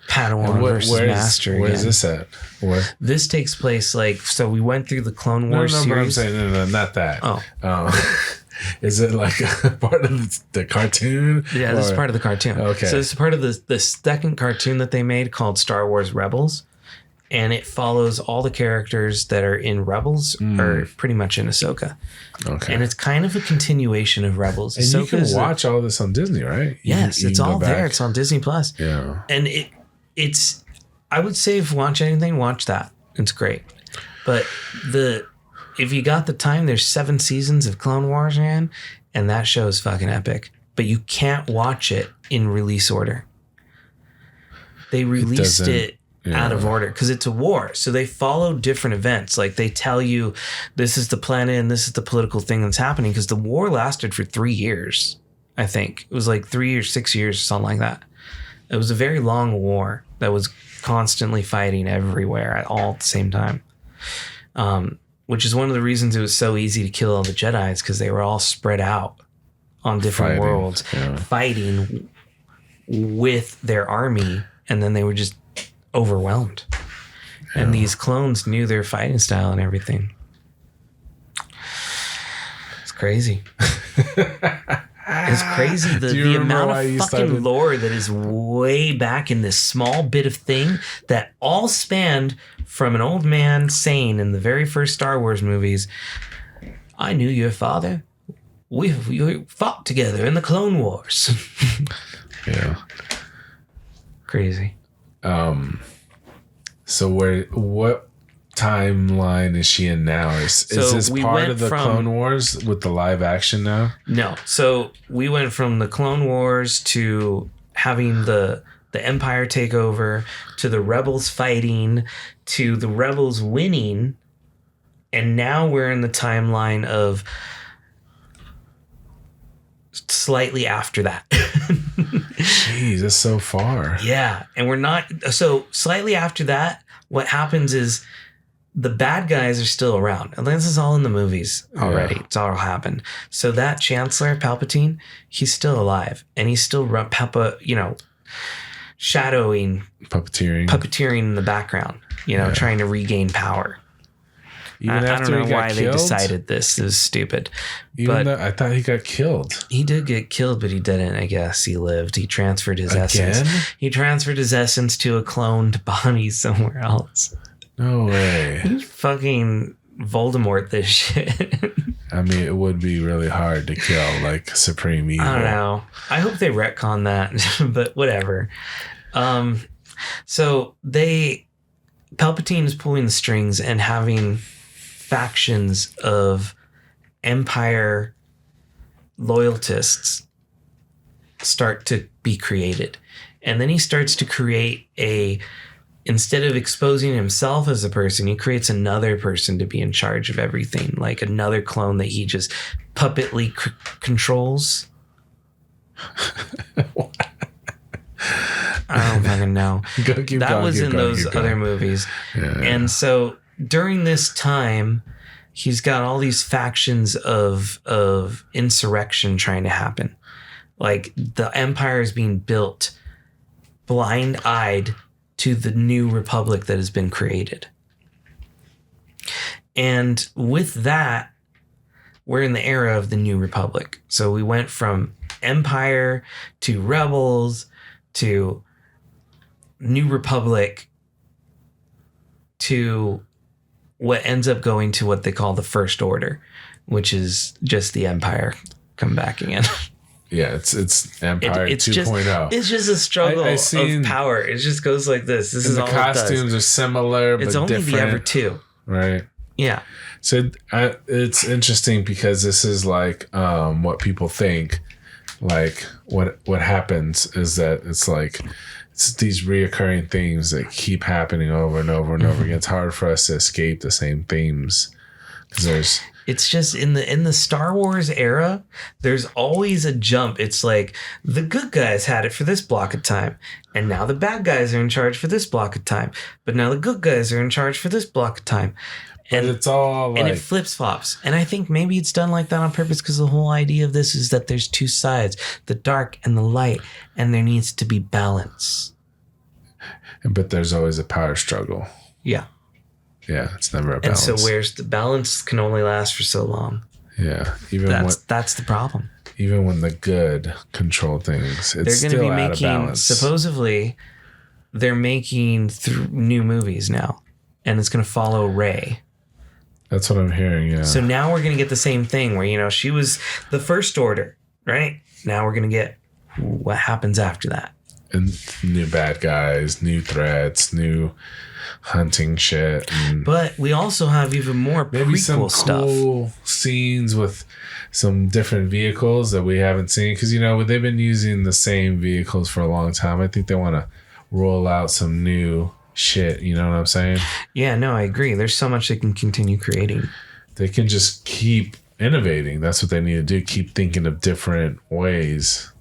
Padawan versus Master. Where is this at? Where? This takes place so we went through the Clone Wars series. But I'm saying no, not that. Oh. Is it a part of the cartoon? Yeah, this is part of the cartoon. Okay. So this is part of the second cartoon that they made called Star Wars Rebels. and it follows all the characters that are in Rebels are pretty much in Ahsoka. Okay. And it's kind of a continuation of Rebels. And you can watch all this on Disney, right? Yes, it's all there. It's on Disney Plus. Yeah. And it's I would say if you watch anything, watch that. It's great. But if you got the time, there's 7 seasons of Clone Wars, man, and that show is fucking epic. But you can't watch it in release order. They released it out of order because it's a war. So they follow different events. Like they tell you this is the planet and this is the political thing that's happening because the war lasted for 3 years, I think. It was like 3 or 6 years, something like that. It was a very long war that was constantly fighting everywhere at all at the same time. Which is one of the reasons it was so easy to kill all the Jedis because they were all spread out on different worlds, fighting with their army, and then they were just overwhelmed. Yeah. And these clones knew their fighting style and everything. It's crazy. It's crazy the amount of fucking lore that is way back in this small bit of thing that all spanned from an old man saying in the very first Star Wars movies, I knew your father. We fought together in the Clone Wars. Yeah. Crazy. So what timeline is she in now? Is this part of the Clone Wars with the live action now? No. So we went from the Clone Wars to having the Empire take over, to the Rebels fighting, to the Rebels winning, and now we're in the timeline of slightly after that. Jeez, that's so far. Yeah. And we're not. So slightly after that, what happens is the bad guys are still around. And this is all in the movies already. Yeah. It's all happened. So that Chancellor Palpatine, he's still alive. And he's still shadowing. Puppeteering in the background. Trying to regain power. Even after I don't know why killed? they decided this. It was stupid. I thought he got killed. He did get killed, but he didn't, I guess. He lived. He transferred his essence. He transferred his essence to a cloned body somewhere else. No way. He fucking Voldemort this shit. I mean, it would be really hard to kill, like Supreme Evil. I don't know. I hope they retcon that, but whatever. So Palpatine is pulling the strings and having factions of Empire loyalists start to be created. And then he starts to create instead of exposing himself as a person, he creates another person to be in charge of everything, like another clone that he just puppetly controls. I don't fucking know. That was in those other movies. Yeah. And so during this time, he's got all these factions of insurrection trying to happen. Like the Empire is being built blind-eyed to the new republic that has been created. And with that, we're in the era of the new republic. So we went from Empire to Rebels to New Republic to what ends up going to what they call the First Order, which is just the Empire come back again. Yeah, it's Empire 2.0. It's just a struggle of power. It just goes like this. This is all it does. The costumes are similar, but different. It's only the Ever 2. Right. Yeah. So it's interesting because this is like what people think. Like what happens is that it's like it's these reoccurring themes that keep happening over and over and over again. It's hard for us to escape the same themes because it's just in the Star Wars era, there's always a jump. It's like the good guys had it for this block of time, and now the bad guys are in charge for this block of time. But now the good guys are in charge for this block of time. And it's all like, and it flips flops. And I think maybe it's done like that on purpose because the whole idea of this is that there's two sides, the dark and the light, and there needs to be balance. But there's always a power struggle. Yeah. Yeah, it's never a balance. And so where's the balance can only last for so long. Yeah. That's the problem. Even when the good control things, it's still out of balance. Supposedly, they're making new movies now, and it's going to follow Rey. That's what I'm hearing, yeah. So now we're going to get the same thing where, she was the First Order, right? Now we're going to get what happens after that. And new bad guys, new threats, new hunting shit. But we also have even more maybe prequel some cool scenes with some different vehicles that we haven't seen. Because, they've been using the same vehicles for a long time. I think they want to roll out some new shit. You know what I'm saying? Yeah, no, I agree. There's so much they can continue creating. They can just keep innovating. That's what they need to do. Keep thinking of different ways.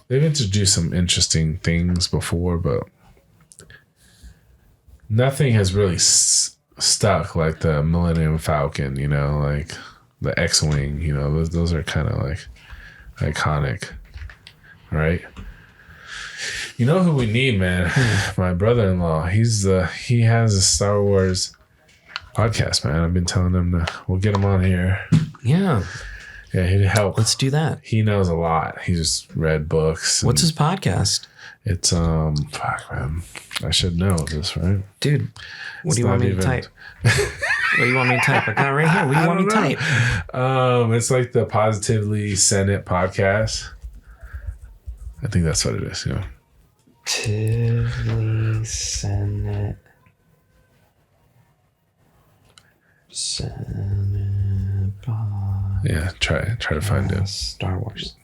They've introduced some interesting things before, but nothing has really stuck like the Millennium Falcon, like the X-Wing, those are kind of like iconic, right? You know who we need, man? My brother-in-law. He has a Star Wars podcast, man. I've been telling him we'll get him on here. Yeah. Yeah, he'd help. Let's do that. He knows a lot. He's just read books. What's his podcast? It's fuck, man. I should know this, right? Dude, what do you want me to type? What do you want me to type? I got it right here. What do you want me to type? It's like the Positively Senate podcast. I think that's what it is, Positively Senate. Yeah, try to find it. Star Wars.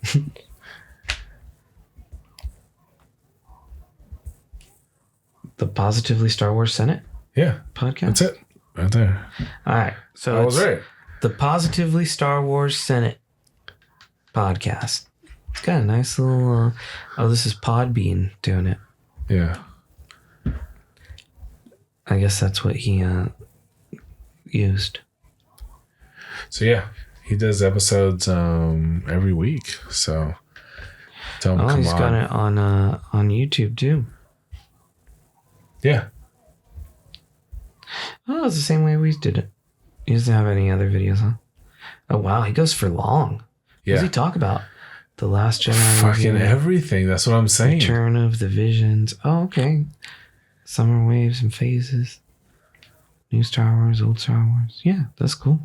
The Positively Star Wars Senate? Yeah. Podcast? That's it. Right there. All right. So I was right. The Positively Star Wars Senate podcast. It's got a nice little... this is Podbean doing it. Yeah. I guess that's what he used. So, yeah. He does episodes every week. So, tell him to come on. He's got it on YouTube, too. Yeah. Oh, it's the same way we did it. He doesn't have any other videos, huh? Oh, wow. He goes for long. Yeah. What does he talk about? The Last Jedi. Fucking everything. That's what I'm saying. Return of the Visions. Oh, okay. Summer waves and phases. New Star Wars, old Star Wars. Yeah, that's cool.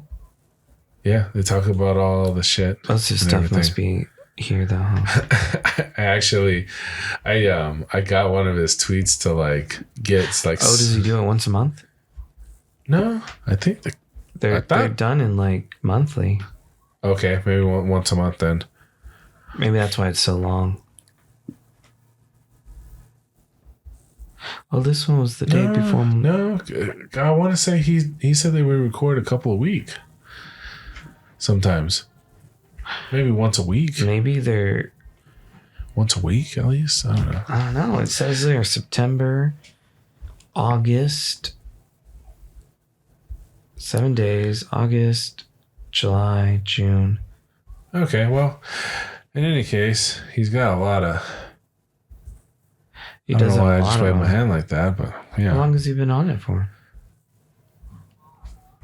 Yeah, they talk about all the shit. Most of the stuff must be here, though, huh? I got one of his tweets to get like. Oh, does he do it once a month? No, I think they're done in monthly. Okay, maybe once a month then. Maybe that's why it's so long. Well, this one was the day before. No, I want to say he said they would record a couple a week. Sometimes, maybe once a week. Maybe they're once a week at least. I don't know. It says there September, August, 7 days. August, July, June. Okay, well, in any case, he's got a lot of. I don't know why I just waved my hand like that, but yeah. How long has he been on it for?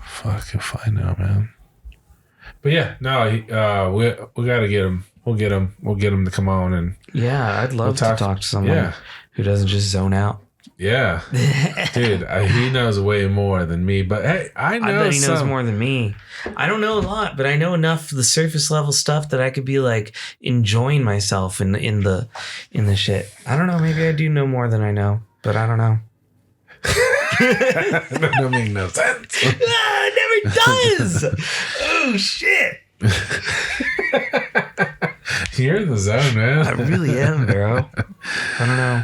Fuck if I know, man. But yeah, no, we gotta get him. We'll get him to come on and. Yeah, I'd love to talk to someone who doesn't just zone out. Yeah, dude, he knows way more than me. But hey, I bet he knows more than me. I don't know a lot, but I know enough of the surface level stuff that I could be enjoying myself in the shit. I don't know. Maybe I do know more than I know, but I don't know. That don't make no sense. It never does. Oh shit. You're in the zone, man. I really am, bro. I don't know.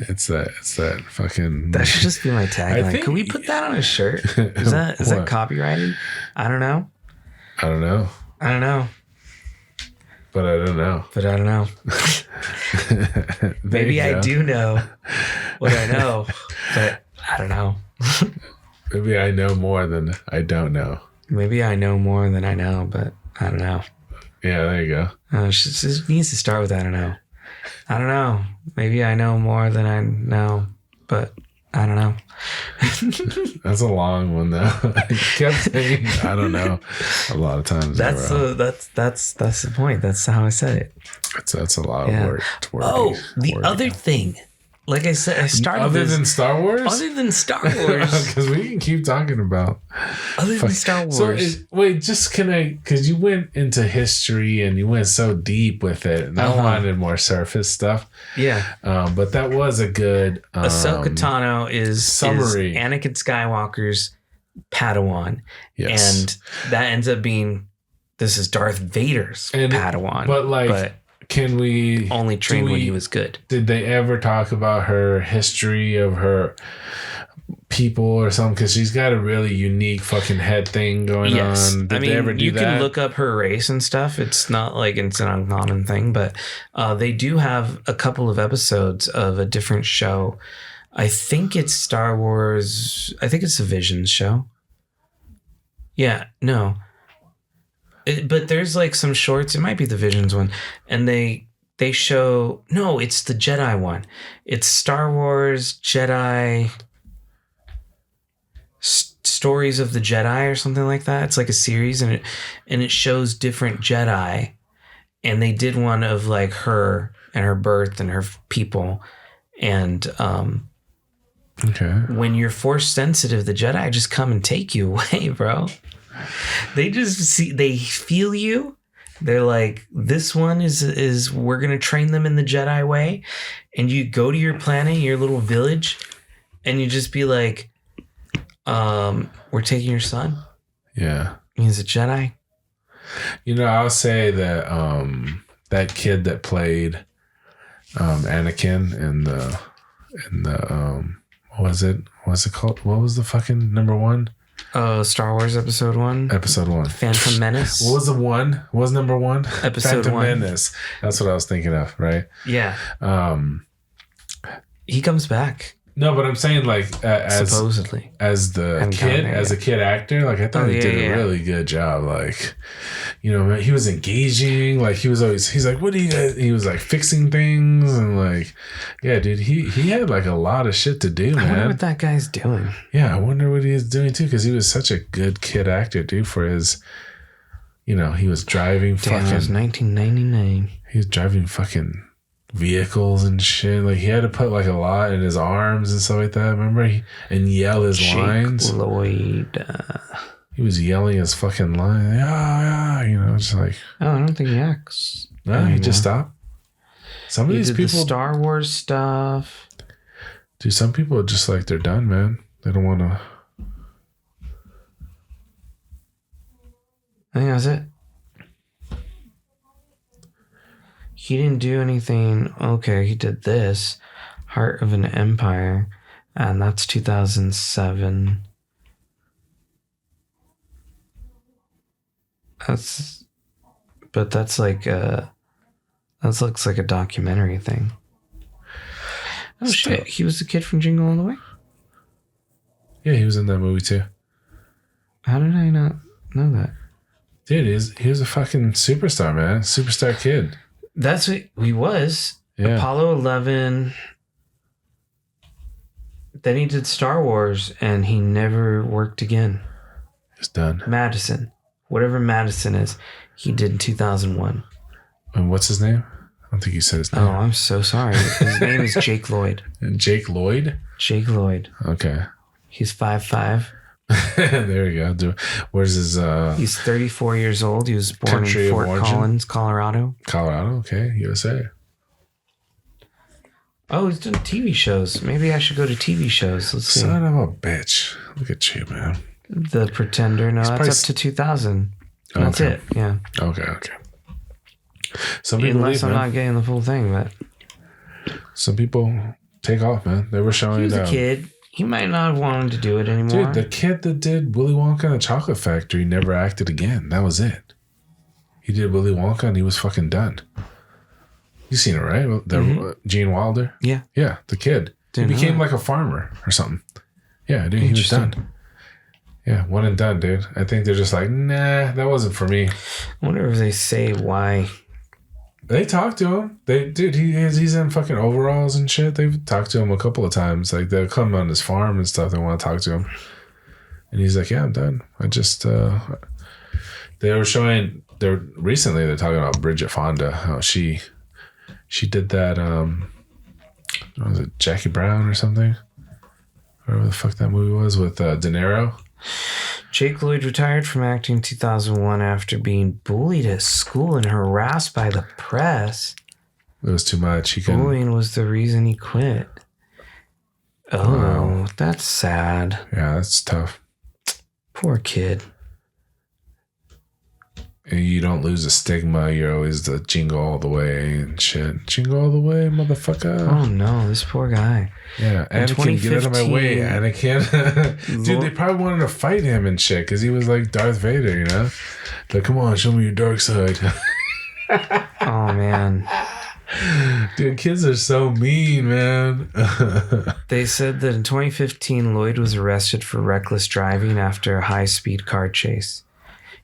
It's that fucking. That should just be my tagline. Can we put that on a shirt? Is that copyrighted? I don't know. I don't know. But I don't know. Maybe I do know what I know, but I don't know. Maybe I know more than I don't know. Maybe I know more than I know, but I don't know. Yeah, there you go. It needs to start with I don't know. I don't know. Maybe I know more than I know, but I don't know. That's a long one though. I kept saying I don't know a lot of times. That's the point. That's how I said it. That's a lot of work. The other thing. like I said, I started other than Star Wars. Other than Star Wars, because we can keep talking about other than Star Wars. So wait, just can I? Because you went into history and you went so deep with it, and I wanted more surface stuff. Yeah, but that was a good Ahsoka Tano is summary. Is Anakin Skywalker's Padawan, yes, and that ends up being this is Darth Vader's Padawan. But can we only trained when he was good? Did they ever talk about her history of her people or something? Because she's got a really unique fucking head thing going on. Did they ever do you that? can look up her race and stuff. It's not like it's an uncommon thing, but they do have a couple of episodes of a different show. I think it's Star Wars. I think it's a Visions show. Yeah, no. But there's like some shorts. It might be the Visions one, and they show. No, it's the Jedi one. It's Star Wars Jedi Stories of the Jedi or something like that. It's like a series, and it shows different Jedi, and they did one of like her and her birth and her people, and okay. When you're force sensitive, the Jedi just come and take you away, bro. They feel you. They're like, this one is we're going to train them in the Jedi way. And you go to your planet, your little village, and you just be like, we're taking your son. Yeah. He's a Jedi. You know, I'll say that that kid that played Anakin in the what was it called? What was the fucking number one? Star Wars Episode 1. Episode 1. Phantom Menace. What was the one? What was number 1? Episode Phantom 1. Menace. That's what I was thinking of, right? Yeah. He comes back. No, but I'm saying like supposedly as a kid actor, like I thought he did a really good job. Like, you know, he was engaging. Like he's like, what do you guys? He was like fixing things and like, yeah, dude, he had like a lot of shit to do, man. I wonder what that guy's doing. Yeah, I wonder what he is doing too, because he was such a good kid actor, dude. For his, you know, he was driving fucking. It was 1999. He was driving fucking vehicles and shit. Like he had to put like a lot in his arms and stuff like that. Remember? And yell his lines. Lloyd. He was yelling his fucking line. Yeah, you know, just like. Oh, I don't think he acts. No, he just stopped. Some of these people. The Star Wars stuff. Dude, some people are just like they're done, man. They don't want to. I think that's it. He didn't do anything. Okay, he did this. Heart of an Empire. And that's 2007. That's like that looks like a documentary thing. Oh shit, he was the kid from Jingle All the Way? Yeah, he was in that movie too. How did I not know that? Dude, he was a fucking superstar, man. Superstar kid. That's what he was. Yeah. Apollo 11. Then he did Star Wars, and he never worked again. He's done. Madison. Whatever Madison is, he did in 2001. And what's his name? I don't think you said his name. Oh, I'm so sorry. His name is Jake Lloyd. Jake Lloyd? Jake Lloyd. Okay. He's 5'5". There we go. Where's his... He's 34 years old. He was born in Fort Collins, Colorado. Colorado, okay. USA. Oh, he's done TV shows. Maybe I should go to TV shows. Let's see. Son of a bitch. Look at you, man. The Pretender. No, that's up to 2000. That's it. Yeah. Okay. Some people Unless I'm not getting the full thing, but... Some people take off, man. They were showing... He was a kid. He might not have wanted to do it anymore. Dude, the kid that did Willy Wonka and the Chocolate Factory never acted again. That was it. He did Willy Wonka and he was fucking done. You seen it, right? Gene Wilder? Yeah. Yeah, the kid. He became like a farmer or something. Yeah, dude, he was done. Yeah, one and done, dude. I think they're just like, nah, that wasn't for me. I wonder if they say why. They talk to him. He's in fucking overalls and shit. They've talked to him a couple of times. Like they'll come on his farm and stuff. They want to talk to him, and he's like, "Yeah, I'm done. I just." They were showing. They're talking about Bridget Fonda. How she did that what was it, Jackie Brown or something? Whatever the fuck that movie was with De Niro. Jake Lloyd retired from acting in 2001 after being bullied at school and harassed by the press. It was too much. Bullying was the reason he quit. Oh, wow. That's sad. Yeah, that's tough. Poor kid. And you don't lose a stigma. You're always the jingle all the way and shit. Jingle all the way, motherfucker. Oh no, this poor guy. Yeah, Anakin, get out of my way, Anakin. Dude, they probably wanted to fight him and shit because he was like Darth Vader, you know? Like, come on, show me your dark side. Oh man. Dude, kids are so mean, man. They said that in 2015, Lloyd was arrested for reckless driving after a high-speed car chase.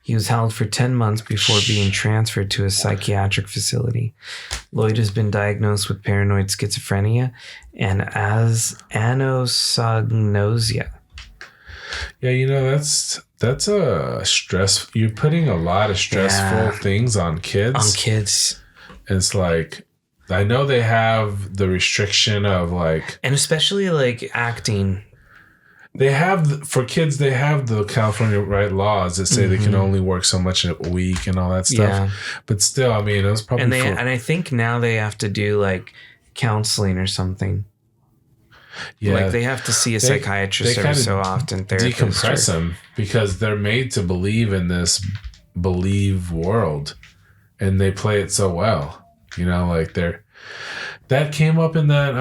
He was held for 10 months before being transferred to a psychiatric facility. Lloyd has been diagnosed with paranoid schizophrenia and anosognosia. Yeah, you know, that's a stress. You're putting a lot of stressful things on kids. On kids. It's like, I know they have the restriction of like... And especially like acting. They have, for kids, they have the California laws that say they can only work so much a week and all that stuff. Yeah. But still, I mean, it was probably... And I think now they have to do like counseling or something. Yeah. Like they have to see a psychiatrist every so often. Decompress them because they're made to believe in this believe world. And they play it so well. You know, like that came up in that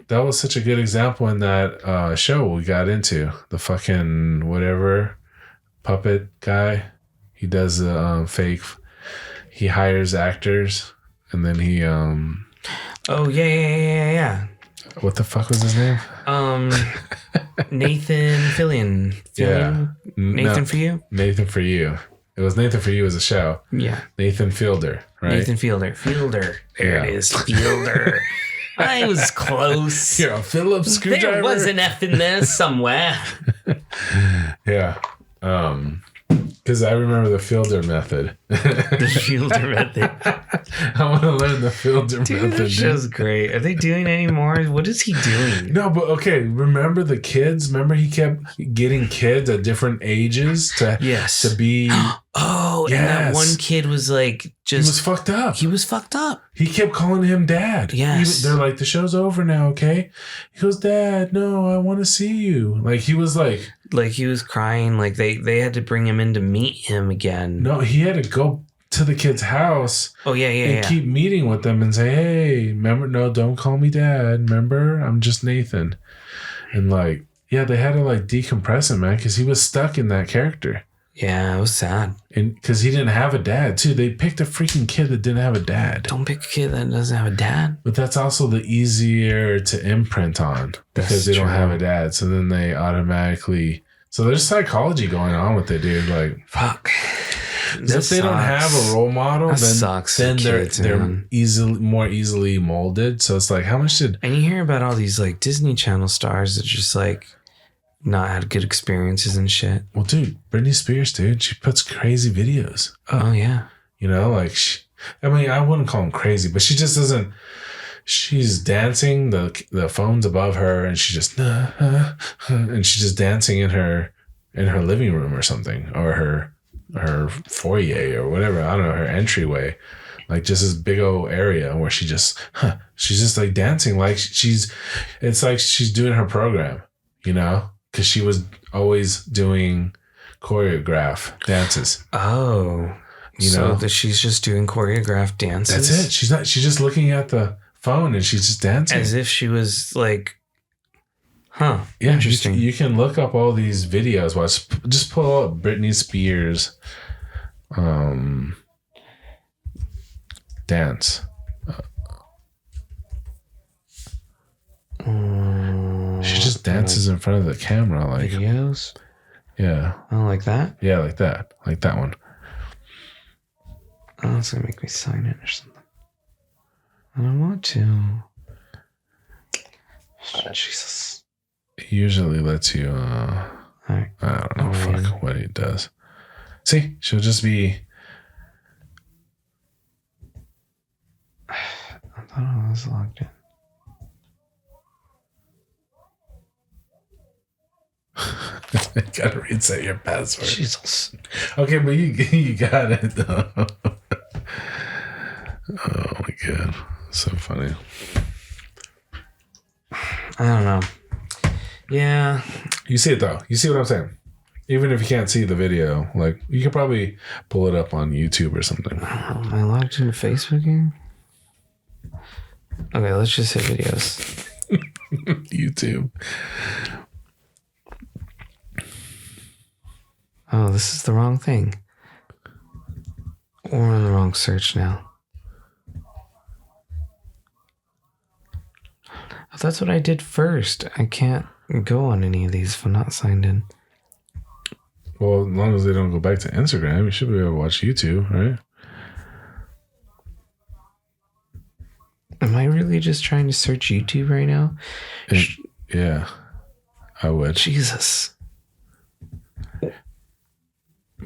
that was such a good example in that show we got into, the fucking whatever puppet guy. He does fake, he hires actors and then he oh yeah. What the fuck was his name? Nathan Fillion. Yeah. Nathan For You? Nathan For You. It was Nathan For You as a show. Yeah. Nathan Fielder, right? Nathan Fielder. There it is. Fielder. I was close. You're a Phillips screwdriver. There was an F in there somewhere. Yeah. Because I remember the Fielder method. The Fielder method. I want to learn the Fielder method. That show's great. Are they doing any more? What is he doing? No, but okay. Remember the kids? Remember he kept getting kids at different ages to be. Oh, yes. And that one kid was like he was fucked up. He kept calling him dad. Yes. They're like, the show's over now, okay? He goes, Dad, no, I want to see you. Like he was like he was crying. Like they had to bring him in to meet him again. No, he had to go to the kid's house. Oh yeah. And keep meeting with them and say, hey, remember? No, don't call me dad. Remember, I'm just Nathan. And like, yeah, they had to like decompress him, man, because he was stuck in that character. Yeah, it was sad. And because he didn't have a dad, too. They picked a freaking kid that didn't have a dad. Don't pick a kid that doesn't have a dad. But that's also the easier to imprint on because they don't have a dad. So then they automatically... So there's psychology going on with it, dude. Like, fuck. If they don't have a role model, then they're more easily molded. So it's like, how much did... And you hear about all these like Disney Channel stars that just like... not had good experiences and shit. Well, dude, Britney Spears, dude, she puts crazy videos up. Oh, yeah. You know, like, I wouldn't call them crazy, but she just doesn't, she's dancing, the phone's above her, and she just, and she's just dancing in her living room or something, or her foyer or whatever, I don't know, her entryway. Like, just this big old area where she's just like dancing, like it's like she's doing her program, you know? Because she was always doing choreograph dances. Oh, so that she's just doing choreographed dances. That's it. She's just looking at the phone and she's just dancing as if she was like, yeah. Interesting. You can look up all these videos. Just pull up Britney Spears, dance. She just dances in front of the camera, like videos. Yeah. Oh, like that. Yeah, like that one. Oh, it's gonna make me sign it or something. I don't want to. Oh, Jesus. He usually lets you. I don't know. Fuck what he does. See, she'll just be. I thought I was logged in. Gotta reset your password. Jesus. Okay, but you got it though. Oh my god, so funny. I don't know. Yeah. You see it though. You see what I'm saying? Even if you can't see the video, like you could probably pull it up on YouTube or something. Am I logged into Facebook here? Okay, let's just hit videos. YouTube. Oh, this is the wrong thing. We're on the wrong search now. Oh, that's what I did first. I can't go on any of these if I'm not signed in. Well, as long as they don't go back to Instagram, you should be able to watch YouTube, right? Am I really just trying to search YouTube right now? Yeah, I would. Jesus.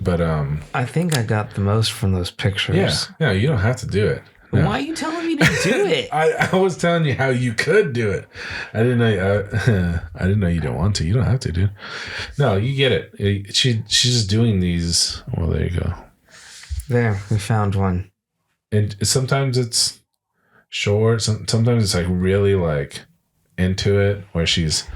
But I think I got the most from those pictures. yeah, no, you don't have to do it. No. Why are you telling me to do it? I was telling you how you could do it. I didn't know. I didn't know you didn't want to. You don't have to, dude. No, you get it. She's just doing these. Well, there you go. There, we found one. And sometimes it's short. Sometimes it's like really like into it, where she's.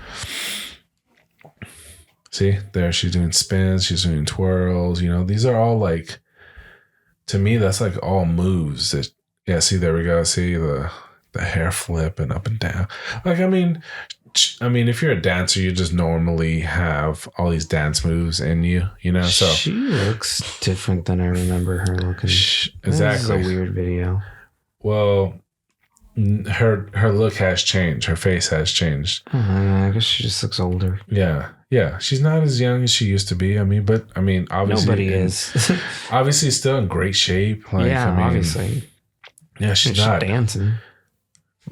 See there, she's doing spins. She's doing twirls. You know, these are all like. To me, that's like all moves that. Yeah, see, there we go. See the hair flip and up and down. Like, I mean, if you're a dancer, you just normally have all these dance moves in you, you know? So she looks different than I remember her looking. Exactly. This is a weird video. Well, her look has changed. Her face has changed. I guess she just looks older. Yeah. Yeah. She's not as young as she used to be. Obviously. Nobody is. Obviously still in great shape. Like, yeah, obviously. Yeah, she's not dancing.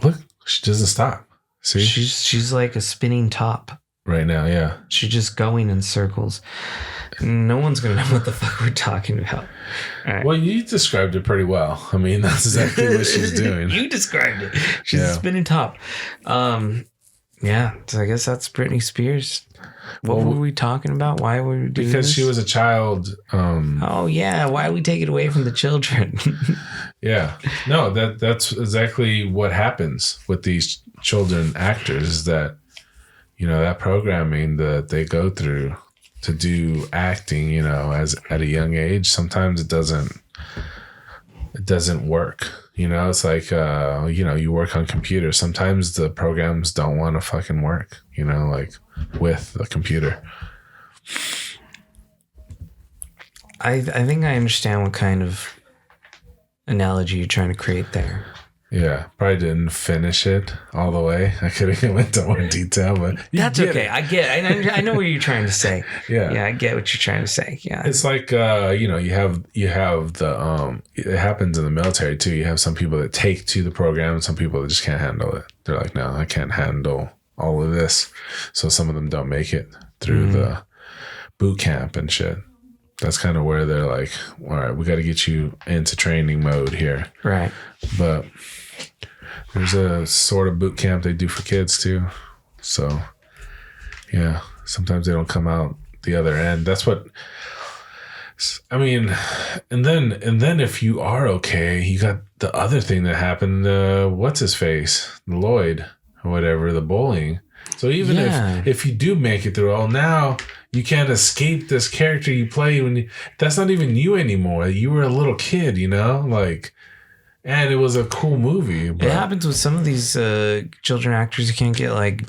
Look, she doesn't stop. See, she's like a spinning top right now. Yeah, she's just going in circles. No one's gonna know what the fuck we're talking about. Right. Well, you described it pretty well. I mean, that's exactly what she's doing. You described it. She's a spinning top. Yeah. So I guess that's Britney Spears. What were we talking about? Why were we doing Because this? she was a child. Oh yeah. Why we take it away from the children? Yeah. No, that's exactly what happens with these children actors, is that, you know, that programming that they go through to do acting, you know, as at a young age, sometimes it doesn't work. You know, it's like, you know, you work on computers. Sometimes the programs don't want to fucking work, you know, like with the computer. I think I understand what kind of analogy you're trying to create there. Yeah, probably didn't finish it all the way. I could have went into more detail, but that's okay. I get it. I know what you're trying to say. Yeah, I get what you're trying to say. Yeah, it's like you know, you have the it happens in the military too. You have some people that take to the program, and some people that just can't handle it. They're like, no, I can't handle all of this. So some of them don't make it through the boot camp and shit. That's kind of where they're like, all right, we got to get you into training mode here. Right. But there's a sort of boot camp they do for kids too. So yeah, sometimes they don't come out the other end. That's what, I mean, and then if you are okay, you got the other thing that happened, what's his face? Lloyd or whatever, the bullying. So even if you do make it through, now you can't escape this character you played that's not even you anymore. You were a little kid, you know, like, and it was a cool movie. But it happens with some of these children actors who can't get like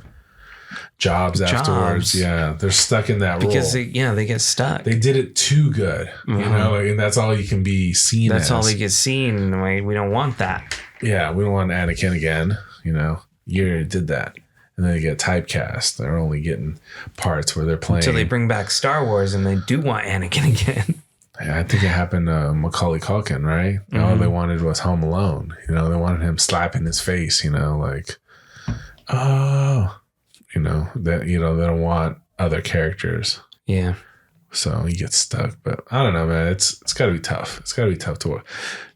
jobs afterwards. Yeah, they're stuck in that because role. they get stuck. They did it too good, you know, and that's all you can be seen. That's all they get seen. We don't want that. Yeah, we don't want Anakin again. You know, you already did that. And then they get typecast. They're only getting parts where they're playing. Until they bring back Star Wars and they do want Anakin again. Yeah, I think it happened to Macaulay Culkin, right? All they wanted was Home Alone. You know, they wanted him slapping his face, you know, like, oh, you know, that, you know, they don't want other characters. Yeah. So he gets stuck. But I don't know, man. It's got to be tough. It's got to be tough to work.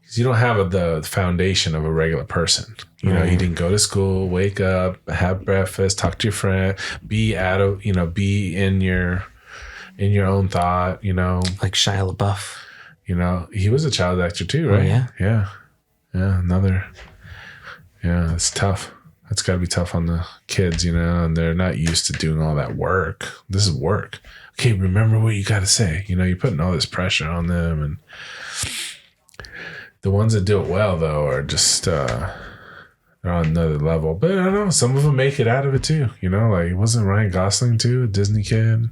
Because you don't have the foundation of a regular person. You know, you didn't go to school, wake up, have breakfast, talk to your friend, be in your own thought, you know. Like Shia LaBeouf. You know, he was a child actor too, right? Oh, yeah. Yeah, it's tough. It's got to be tough on the kids, you know, and they're not used to doing all that work. This is work. Okay, remember what you got to say. You know, you're putting all this pressure on them. And the ones that do it well, though, are just, they're on another level. But I don't know, some of them make it out of it too. You know, like, wasn't Ryan Gosling too a Disney kid?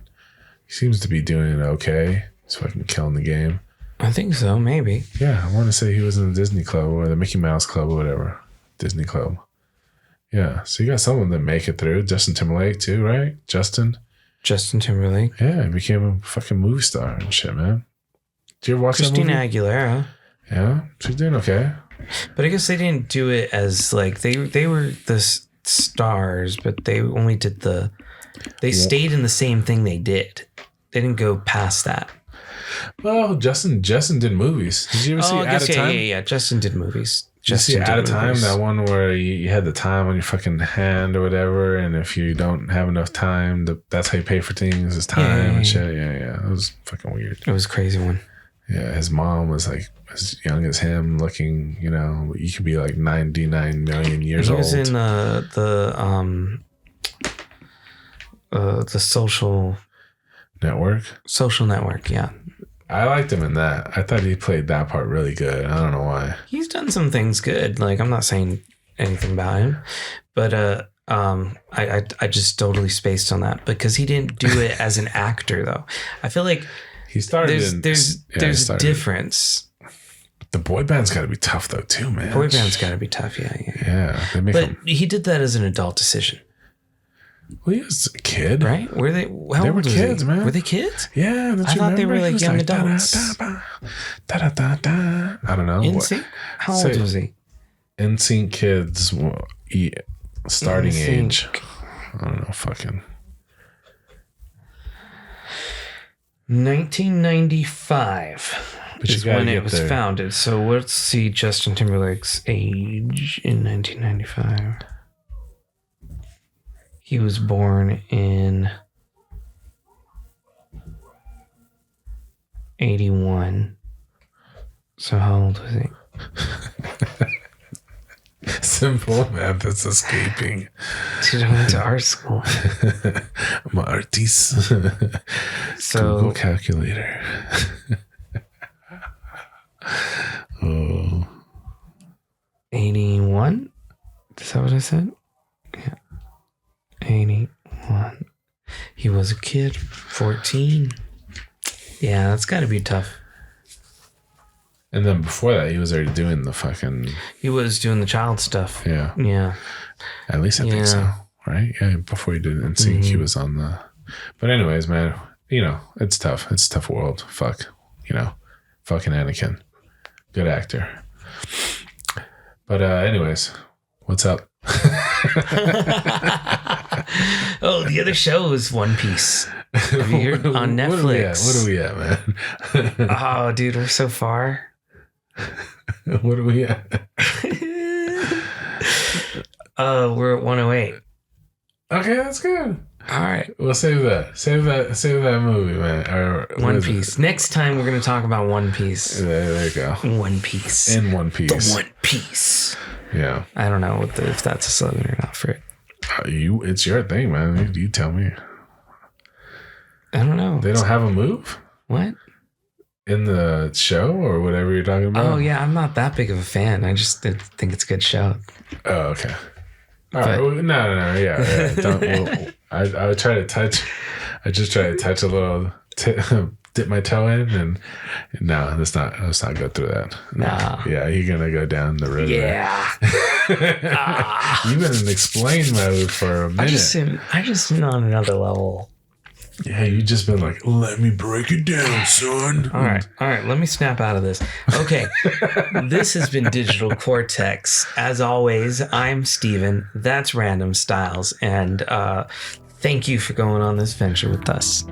He seems to be doing okay. He's fucking killing the game. I think so, maybe. Yeah, I want to say he was in the Disney Club or the Mickey Mouse Club or whatever. Disney Club. Yeah, so you got someone that make it through. Justin Timberlake too, right? Justin Timberlake. Yeah, he became a fucking movie star and shit, man. Did you ever watch Christina that movie? Aguilera. Yeah, she's doing okay. But I guess they didn't do it as like they were the stars, but they only did they stayed in the same thing they did. They didn't go past that. Well, Justin did movies. Did you ever see Out of Time? Yeah. Justin did movies. You see Out of Time, that one where you had the time on your fucking hand or whatever, and if you don't have enough time, that's how you pay for things, is time and shit. Yeah. It was fucking weird. It was a crazy one. Yeah, his mom was like as young as him, looking, you know, you could be like 99 million years old. He was in the social network, yeah. I liked him in that. I thought he played that part really good. I don't know why. He's done some things good. Like, I'm not saying anything about him, but I just totally spaced on that because he didn't do it as an actor though. I feel like he started. There's a difference. The boy band's got to be tough though too, man. Boy band's got to be tough, yeah. But he did that as an adult decision. Well, he was a kid, right? Were they? They were kids, man. Were they kids? Yeah, I thought they were like young adults. I don't know. NSYNC? How old was he? NSYNC kids, starting age. I don't know, fucking. 1995 is when it was founded. So let's see Justin Timberlake's age in 1995. He was born in 81. So how old was he? Simple math that's escaping. Dude, I went to art school. I'm an artist. So, Google calculator. Oh. 81? Is that what I said? Yeah. 81. He was a kid, 14. Yeah, that's got to be tough. And then before that, he was already doing the fucking... He was doing the child stuff. Yeah. Yeah. At least I think so. Right? Yeah, before he did NSYNC, he was on the... But anyways, man, you know, it's tough. It's a tough world. Fuck. You know, fucking Anakin. Good actor. But anyways, what's up? Oh, the other show is One Piece. Have you heard on Netflix? What are we at, man? Oh, dude, we're so far. What are we at? We're at 108. Okay, that's good. All right. We'll save that. Save that movie, man. Or One Piece. Next time we're going to talk about One Piece. There you go. One Piece. In One Piece. The One Piece. Yeah. I don't know if that's a slogan or not for it. It's your thing, man. You tell me. I don't know. They don't have a move? What? In the show or whatever you're talking about? Oh, yeah. I'm not that big of a fan. I just think it's a good show. Oh, okay. All right. Well, no. Yeah. Don't, I would try to touch. I just try to touch a little, dip my toe in, and no, let's not go through that. Nah. Yeah, you're gonna go down the river. Yeah. You've been in explain mode for a minute. I just am on another level. Yeah, you just been like, let me break it down, son. All right. Let me snap out of this. Okay. This has been Digital Cortex. As always, I'm Steven. That's Randomstylez. And thank you for going on this venture with us.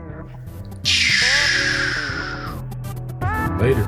Later.